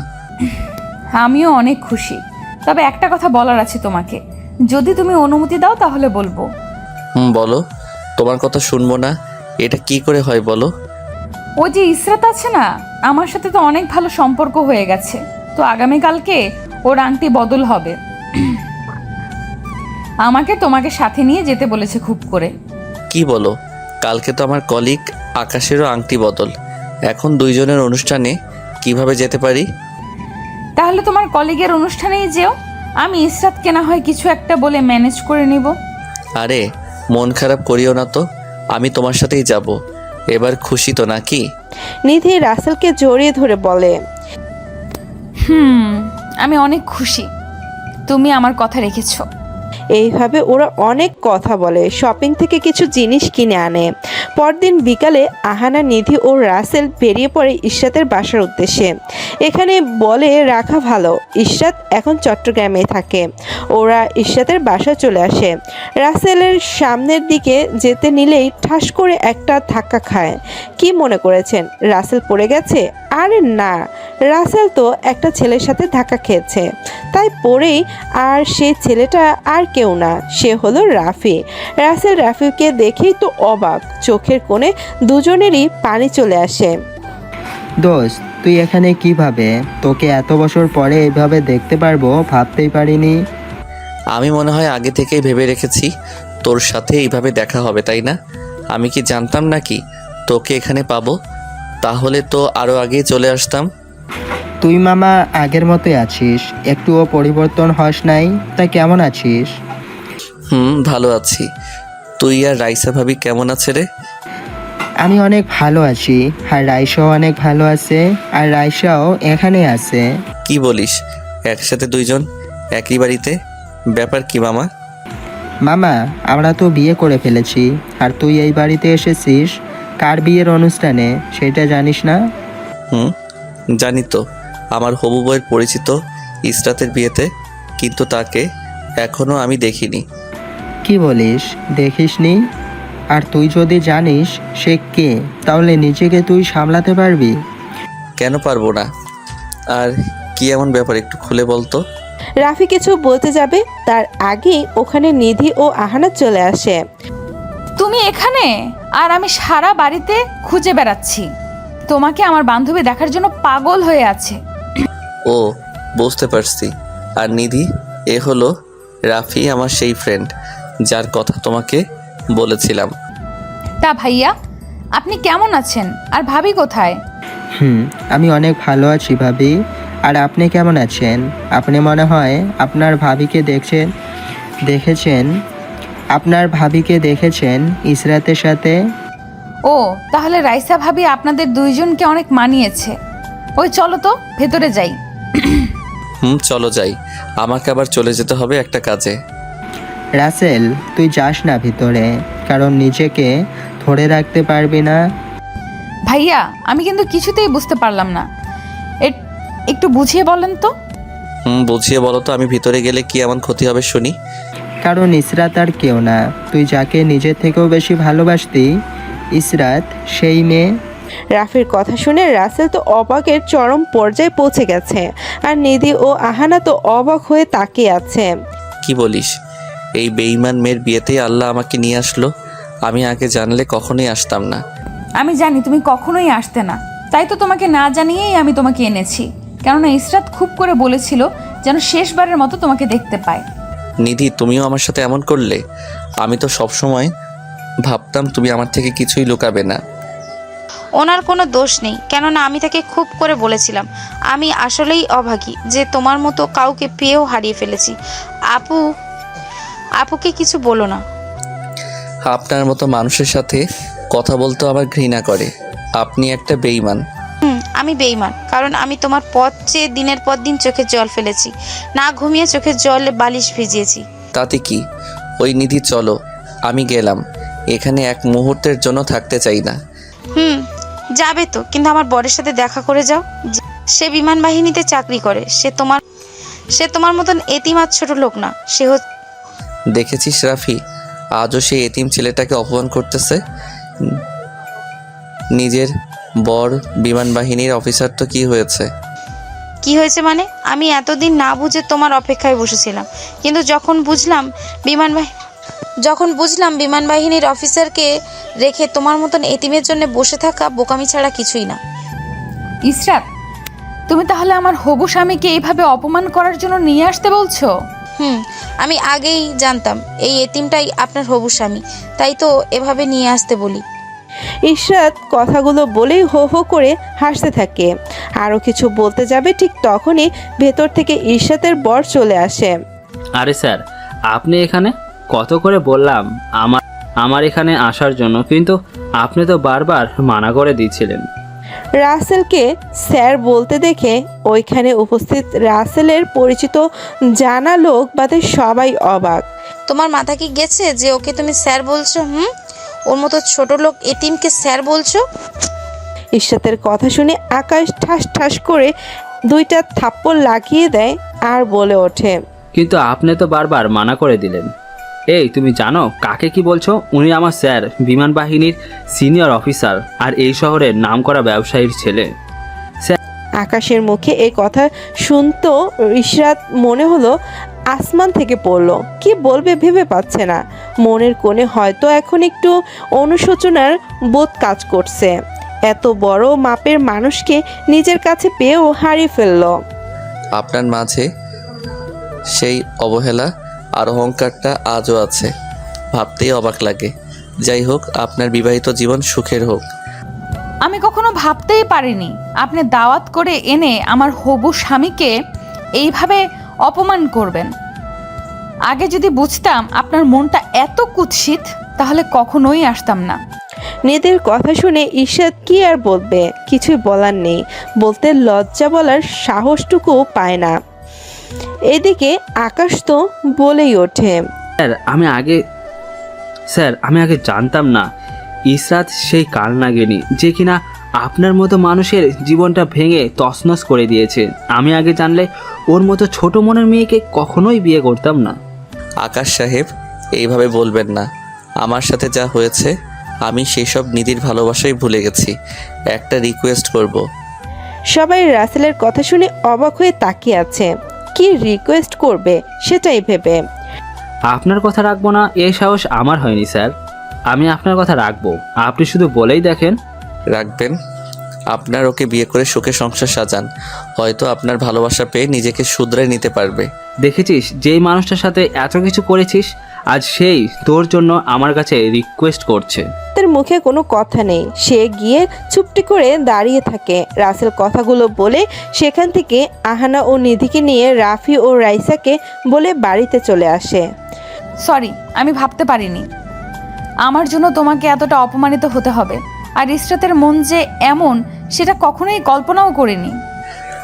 আমিও অনেক খুশি, তবে একটা কথা বলার আছে তোমাকে, যদি তুমি অনুমতি দাও তাহলে বলবো। বলো, তোমার কথা শুনবো না এটা কি করে হয় বলো? ওই যে ইসরাত আছে না, আমার সাথে তো অনেক ভালো সম্পর্ক হয়ে গেছে, তো আগামীকালকে ওর আংটি বদল হবে। আমাকে তোমাকে সাথে নিয়ে যেতে বলেছে খুব করে। কি বলো? কালকে তো আমার কলিগ আকাশেরও আংটি বদল, এখন দুইজনের অনুষ্ঠানে কিভাবে যেতে পারি? তাহলে তোমার কলিগের অনুষ্ঠানেই যেও, আমি ইসরাতকে না হয় কিছু একটা বলে ম্যানেজ করে নিব। আরে মন খারাপ করিও না তো, আমি তোমার সাথেই যাব। এবার খুশি তো নাকি? নিধি রাসেলকে জড়িয়ে ধরে বলে, আমি অনেক খুশি তুমি আমার কথা রেখেছো। এইভাবে ওরা অনেক কথা বলে, শপিং থেকে কিছু জিনিস কিনে আনে। পরদিন বিকালে আহানা, নিধি ও রাসেল বেরিয়ে পড়ে ইশরাতের বাসার উদ্দেশ্যে। এখানে বলে রাখা ভালো, ইশরাত এখন চট্টগ্রামে থাকে। ওরা ইশরাতের বাসায় চলে আসে। রাসেলের সামনের দিকে যেতে নিলেই ঠাস করে একটা ধাক্কা খায়। কি মনে করেছেন রাসেল পড়ে গেছে? আরে না, রাসেল তো একটা ছেলের সাথে ধাক্কা খেয়েছে, তাই পড়েই। আর সেই ছেলেটা আর কেউ না, সে হলো রাফি। রাসেল রাফিকে দেখেই তো অবাক, চোখের কোণে দুজনেরই পানি চলে আসে। দোস্ত, তুই এখানে কিভাবে? তোকে এত বছর পরে এইভাবে দেখতে পারবো ভাবতেই পারিনি। আমি মনে হয় আগে থেকেই ভেবে রেখেছি তোর সাথে এইভাবে দেখা হবে, তাই না? আমি কি জানতাম নাকি তোকে এখানে পাবো? তাহলে তো আরও আগেই চলে আসতাম। তুই মামা আগের মতোই আছিস, একটুও পরিবর্তন হস নাই। তা কেমন আছিস? ভালো আছি। তুই আর রাইসা ভাবি কেমন আছে রে? আমি অনেক ভালো আছি, আর রাইসাও অনেক ভালো আছে, আর রাইসাও এখানে আছে। কি বলিস, একসাথে দুইজন একই বাড়িতে? ব্যাপার কি মামা? মামা, আমরা তো বিয়ে করে ফেলেছি, আর তুই এই বাড়িতে এসেছিস কার বিয়ের অনুষ্ঠানে সেটা জানিস না? জানি তো, আমার হবু বউয়ের পরিচিত ইসরাতের বিয়েতে, কিন্তু তাকে এখনও আমি দেখিনি। কি বলিস, দেখিসনি? আর তুই যদি জানিস সে কে, তাহলে নিজেকে তুই সামলাতে পারবি? কেন পারবো না? আর কি এমন ব্যাপার, একটু খুলে বলতো। রাফি কিছু বলতে যাবে তার আগেই ওখানে নিধি ও আহানা চলে আসে। তুমি এখানে? আর আমি সারা বাড়িতে খুঁজে বেড়াচ্ছি, তোমাকে আমার বান্ধবী দেখার জন্য পাগল হয়ে আছে। ও, বুঝতে পারছি। আর নিধি, এ হলো রাফি, আমার সেই ফ্রেন্ড যার কথা তোমাকে বলেছিলাম। তা ভাইয়া, আপনি কেমন আছেন? আর ভাবি কোথায়? আমি অনেক ভালো আছি ভাবি। আর আপনি কেমন আছেন? আপনি মনে হয় আপনার ভাবিকে দেখেছেন ইসরাতের সাথে। ও, তাহলে রাইসা ভাবি আপনাদের দুইজনকে অনেক মানিয়েছে। ওই চলো তো ভেতরে যাই। চলো যাই, আমাকে আবার চলে যেতে হবে একটা কাজে। রাসেল, তুই যাস না ভিতরে, কারণ নিজেকে ধরে রাখতে পারবি না। ভাইয়া, আমি কিন্তু কিছুতেই বুঝতে পারলাম না, একটু বুঝিয়ে বলেন তো। বুঝিয়ে বলো তো, আমি ভিতরে গেলে কি এমন ক্ষতি হবে শুনি। কারণ ইসরাত আর কেউ না, তুই যাকে নিজের থেকেও বেশি ভালোবাসতি, ইসরাত সেই মেয়ে। রাফির কথা শুনে রাসেল তো অবাকের চরম পর্যায়ে পৌঁছে গেছে, আর নিধি ও আহানা তো অবাক হয়ে তাকিয়ে আছে। কি বলিস? এই বেঈমান মেয়ের বিয়েতেই আল্লাহ আমাকে নিয়ে আসলো। আমি আগে জানলে কখনোই আসতাম না। আমি জানি তুমি কখনোই আসতে না, তাই তো তোমাকে না জানিয়েই আমি তোমাকে এনেছি। কেননা ইসরাত খুব করে বলেছিল যেন শেষবারের মতো তোমাকে দেখতে পায়। নিধি, তুমিও আমার সাথে এমন করলে? আমি তো সবসময় ভাবতাম তুমি আমার থেকে কিছুই লুকাবে না। ওনার কোনো দোষ নেই, কেননা আমি তাকে খুব করে বলেছিলাম আমি আসলেই অভাগী, যে তোমার মতো কাউকে পেয়েও হারিয়ে ফেলেছি। আপুকে কিছু বলো না। আপনার মতো মানুষের সাথে কথা বলতে আমার ঘৃণা করে। আপনি একটা বেঈমান। আমি বেঈমান, কারণ আমি তোমার পথ চেয়ে দিনের পর দিন চোখের জল ফেলেছি, না ঘুমিয়ে চোখের জলে বালিশ ভিজিয়েছি। তাতে কি? ওই নিধি, চলো, আমি গেলাম। এখানে এক মুহূর্তের জন্য থাকতে চাই না। যাবে তো, কিন্তু আমার বরের সাথে দেখা করে যাও। সে বিমান বাহিনীতে চাকরি করে। সে তোমার মতন এতিম আর ছোট লোক না। দেখেছিস রাফি, আজও সেই এতিম ছেলেটাকে অপমান করতেছে। নিজের বর বিমান বাহিনীর অফিসার, তো কি হয়েছে? কি হয়েছে মানে? আমি এতদিন না বুঝে তোমার অপেক্ষায় বসেছিলাম, কিন্তু যখন বুঝলাম বিমান বাহিনীর অফিসারকে রেখে তোমার মতন এতিমের জন্য বসে থাকা বোকামি ছাড়া কিছুই না। ইসরাত, তুমি তাহলে আমার হবু স্বামীকে এইভাবে অপমান করার জন্য নিয়ে আসতে বলছো? আমি আগেই জানতাম এই এতিমটাই আপনার হবু স্বামী, তাই তো এভাবে নিয়ে আসতে বলি। ইসরাত কথাগুলো বলেই হো হো করে হাসতে থাকে। আরও কিছু বলতে যাবে, ঠিক তখনই ভেতর থেকে ইশরাতের বর চলে আসে। আরে স্যার, আপনি এখানে? কত করে বললাম আমার এখানে আসার জন্য, কিন্তু আপনি তো বারবার মানা করে দিয়েছিলেন। রাসেলকে স্যার বলতে দেখে ওইখানে উপস্থিত রাসেলের পরিচিত জানা লোক বাদে সবাই অবাক। তোমার মাথা কি গেছে যে ওকে তুমি স্যার বলছো? ওর মতো ছোট লোক এতিমকে স্যার বলছো? ইশরাতের কথা শুনে আকাশ ঠাস ঠাস করে দুইটা থাপ্পড় লাগিয়ে দেয় আর বলে ওঠে, কিন্তু আপনি তো বারবার মানা করে দিলেন। এই, তুমি জানো কাকে কি বলছো? উনি আমার স্যার, বিমান বাহিনীর সিনিয়র অফিসার, আর এই শহরের নামকরা ব্যবসায়ীর ছেলে। আকাশের মুখে এই কথা শুনতো ইশরাত মনে হলো আসমান থেকে পড়লো। কি বলবে ভেবে পাচ্ছে না। মনের কোণে হয়তো এখন একটু অনুশোচনার বোধ কাজ করছে। এত বড় মাপের মানুষকে নিজের কাছে পেয়েও হারিয়ে ফেললো। আপনার মাঝে সেই অবহেলা আর অহংকারটা আজও আছে। ভাবতেই অবাক লাগে। যাই হোক, আপনার বিবাহিত জীবন সুখের হোক। আমি কখনো ভাবতেই পারিনি আপনি দাওয়াত করে এনে আমার হবু স্বামীকে এইভাবে অপমান করবেন। আগে যদি বুঝতাম আপনার মনটা এত কুৎসিত তাহলে কখনোই আসতাম না। নিধির কথা শুনে ঈশাদ কি আর বলবে, কিছুই বলার নেই, বলতে লজ্জা বলার সাহসটুকু পায় না। এদিকে আকাশ তো বলেই ওঠে, স্যার আমি আগে জানতাম না ইসরাত সেই কালনাগিনী যে কিনা আপনার মতো মানুষের জীবনটা ভেঙে তছনছ করে দিয়েছে। আমি আগে জানলে ওর মতো ছোট মনের মেয়েকে কখনোই বিয়ে করতাম না। আকাশ সাহেব, এইভাবে বলবেন না। আমার সাথে যা হয়েছে আমি সেসব নিধির ভালোবাসাই ভুলে গেছি। একটা রিকোয়েস্ট করব। সবাই রাসেলের কথা শুনে অবাক হয়ে তাকিয়ে আছে, কি রিকোয়েস্ট করবে সেটাই ভেবে। আপনার কথা রাখবো না এই সাহস আমার হয়নি স্যার। আমি আপনার কথা রাখবো, আপনি শুধু বলেই দেখেন। রাখবেন? আপনার ওকে বিয়ে করে সুখে সংসার সাজান, হয়তো আপনার ভালোবাসা পেয়ে নিজেকে শুধরে নিতে পারবে। দেখেছিস যেই মানুষটার সাথে এত কিছু করেছিস, আজ সেই তোর জন্য আমার কাছে রিকোয়েস্ট করছে। তার মুখে কোনো কথা নেই, সে গিয়ে চুপটি করে দাঁড়িয়ে থাকে। রাসেল কথাগুলো বলে সেখান থেকে আহানা ও নিধিকে নিয়ে রাফি ও রাইসাকে বলে বাড়িতে চলে আসে। সরি, আমি ভাবতে পারিনি আমার জন্য তোমাকে এতটা অপমানিত হতে হবে। আর ইসরাতের মন যে এমন সেটা কখনোই কল্পনাও করিনি।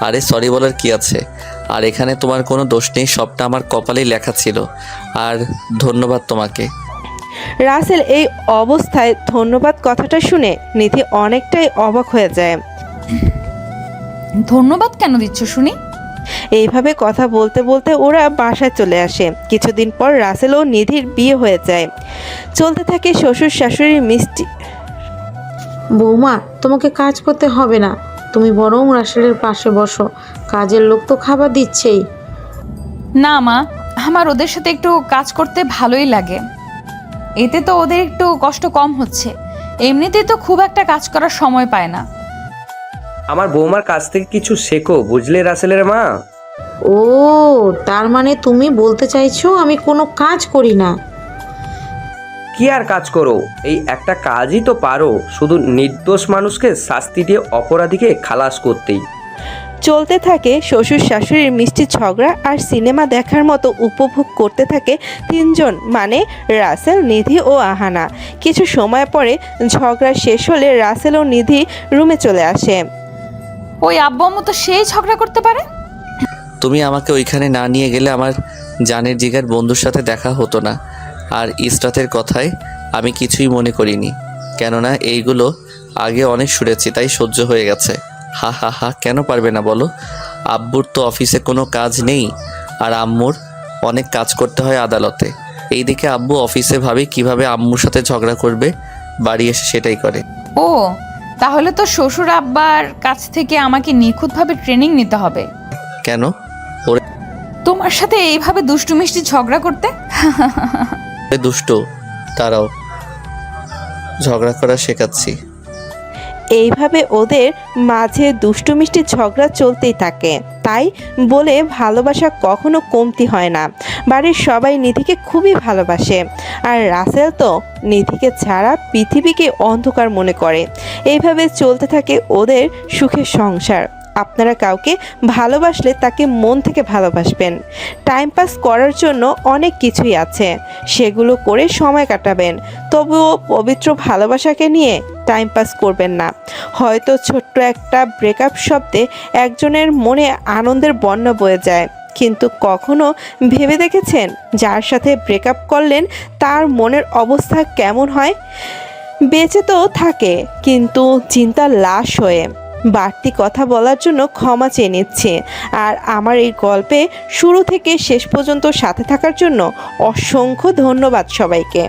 আরে সরি বলার কি আছে? আর এখানে তোমার কোনো দোষ নেই, সবটা আমার কপালেই লেখা ছিল। আর ধন্যবাদ তোমাকে। রাসেল এই অবস্থায় ধন্যবাদ কথাটা শুনে নিধি অনেকটাই অবাক হয়ে যায়। ধন্যবাদ কেন দিচ্ছ শুনি? এইভাবে কথা বলতে বলতে ওরা বাসায় চলে আসে। কিছুদিন পর রাসেল ও নিধির বিয়ে হয়ে যায়। চলতে থাকে শ্বশুর শাশুড়ির মিষ্টি। বৌমা, তোমাকে কাজ করতে হবে না, তুমি বরং রাসেলের পাশে বসো, কাজের লোক তো খাবার দিচ্ছেই। না মা, আমার ওদের সাথে একটু কাজ করতে ভালোই লাগে, এতে তো ওদের একটু কষ্ট কম হচ্ছে। এমনিতেই তো খুব একটা কাজ করার সময় পায় না। আমার বৌমার কাছ থেকে কিছু শেখো, বুঝলে রাসেলের মা? ও, তার মানে তুমি বলতে চাইছো আমি কোনো কাজ করি না? কি আর কাজ করো, এই একটা কাজই তো পারো, শুধু নির্দোষ মানুষকে শাস্তি দিয়ে অপরাধীকে খালাস করতেই। চলতে থাকে শ্বশুর শাশুড়ির মিষ্টি ঝগড়া আর সিনেমা দেখার মতো উপভোগ করতে থাকে তিনজন, মানে রাসেল, নিধি ও আহানা। কিছু সময় পরে ঝগড়া শেষ হলে রাসেল ও নিধি রুমে চলে আসে। ওই আব্বু আম্মু তো সেই ঝগড়া করতে পারে। তুমি আমাকে ওইখানে না নিয়ে গেলে আমার জানের জিগার বন্ধুর সাথে দেখা হতো না। আর ইসরাতের কথায় আমি কিছুই মনে করিনি, কেননা এইগুলো আগে অনেক শুনেছি, তাই সহ্য হয়ে গেছে। হা হা হা, কেন পারবে না বলো? আব্বুর তো অফিসে কোনো কাজ নেই, আর আম্মুর অনেক কাজ করতে হয় আদালতে। এইদিকে আব্বু অফিসে ভাবে কিভাবে আম্মুর সাথে ঝগড়া করবে, বাড়ি এসে সেটাই করে। ও, তাহলে তো শ্বশুর আব্বার কাছ থেকে আমাকে নিখুঁতভাবে ট্রেনিং নিতে হবে। কেন? তোমার সাথে এইভাবে দুষ্টু মিষ্টি ঝগড়া করতে? দুষ্টু, তারাও ঝগড়া করা শেখাচ্ছি। এইভাবে ওদের মাঝে দুষ্টু মিষ্টি ঝগড়া চলতেই থাকে। তাই বলে ভালোবাসা কখনো কমতি হয় না। বাড়ির সবাই নিধিকে খুবই ভালোবাসে, আর রাসেল তো নিধিকে ছাড়া পৃথিবীকে অন্ধকার মনে করে। এইভাবে চলতে থাকে ওদের সুখের সংসার। আপনারা কাউকে ভালোবাসলে তাকে মন থেকে ভালোবাসবেন। টাইম পাস করার জন্য অনেক কিছুই আছে, সেগুলো করে সময় কাটাবেন। তবুও পবিত্র ভালোবাসাকে নিয়ে টাইম পাস করবেন না। হয়তো ছোট্ট একটা ব্রেকআপ শব্দে একজনের মনে আনন্দের বন্যা বয়ে যায়, কিন্তু কখনো ভেবে দেখেছেন যার সাথে ব্রেকআপ করলেন তার মনের অবস্থা কেমন হয়? বেঁচে তো থাকে কিন্তু চিন্তার লাশ হয়ে। বাড়তি কথা বলার জন্য ক্ষমা চেয়ে নিচ্ছি। আর আমার এই গল্পে শুরু থেকে শেষ পর্যন্ত সাথে থাকার জন্য অসংখ্য ধন্যবাদ সবাইকে।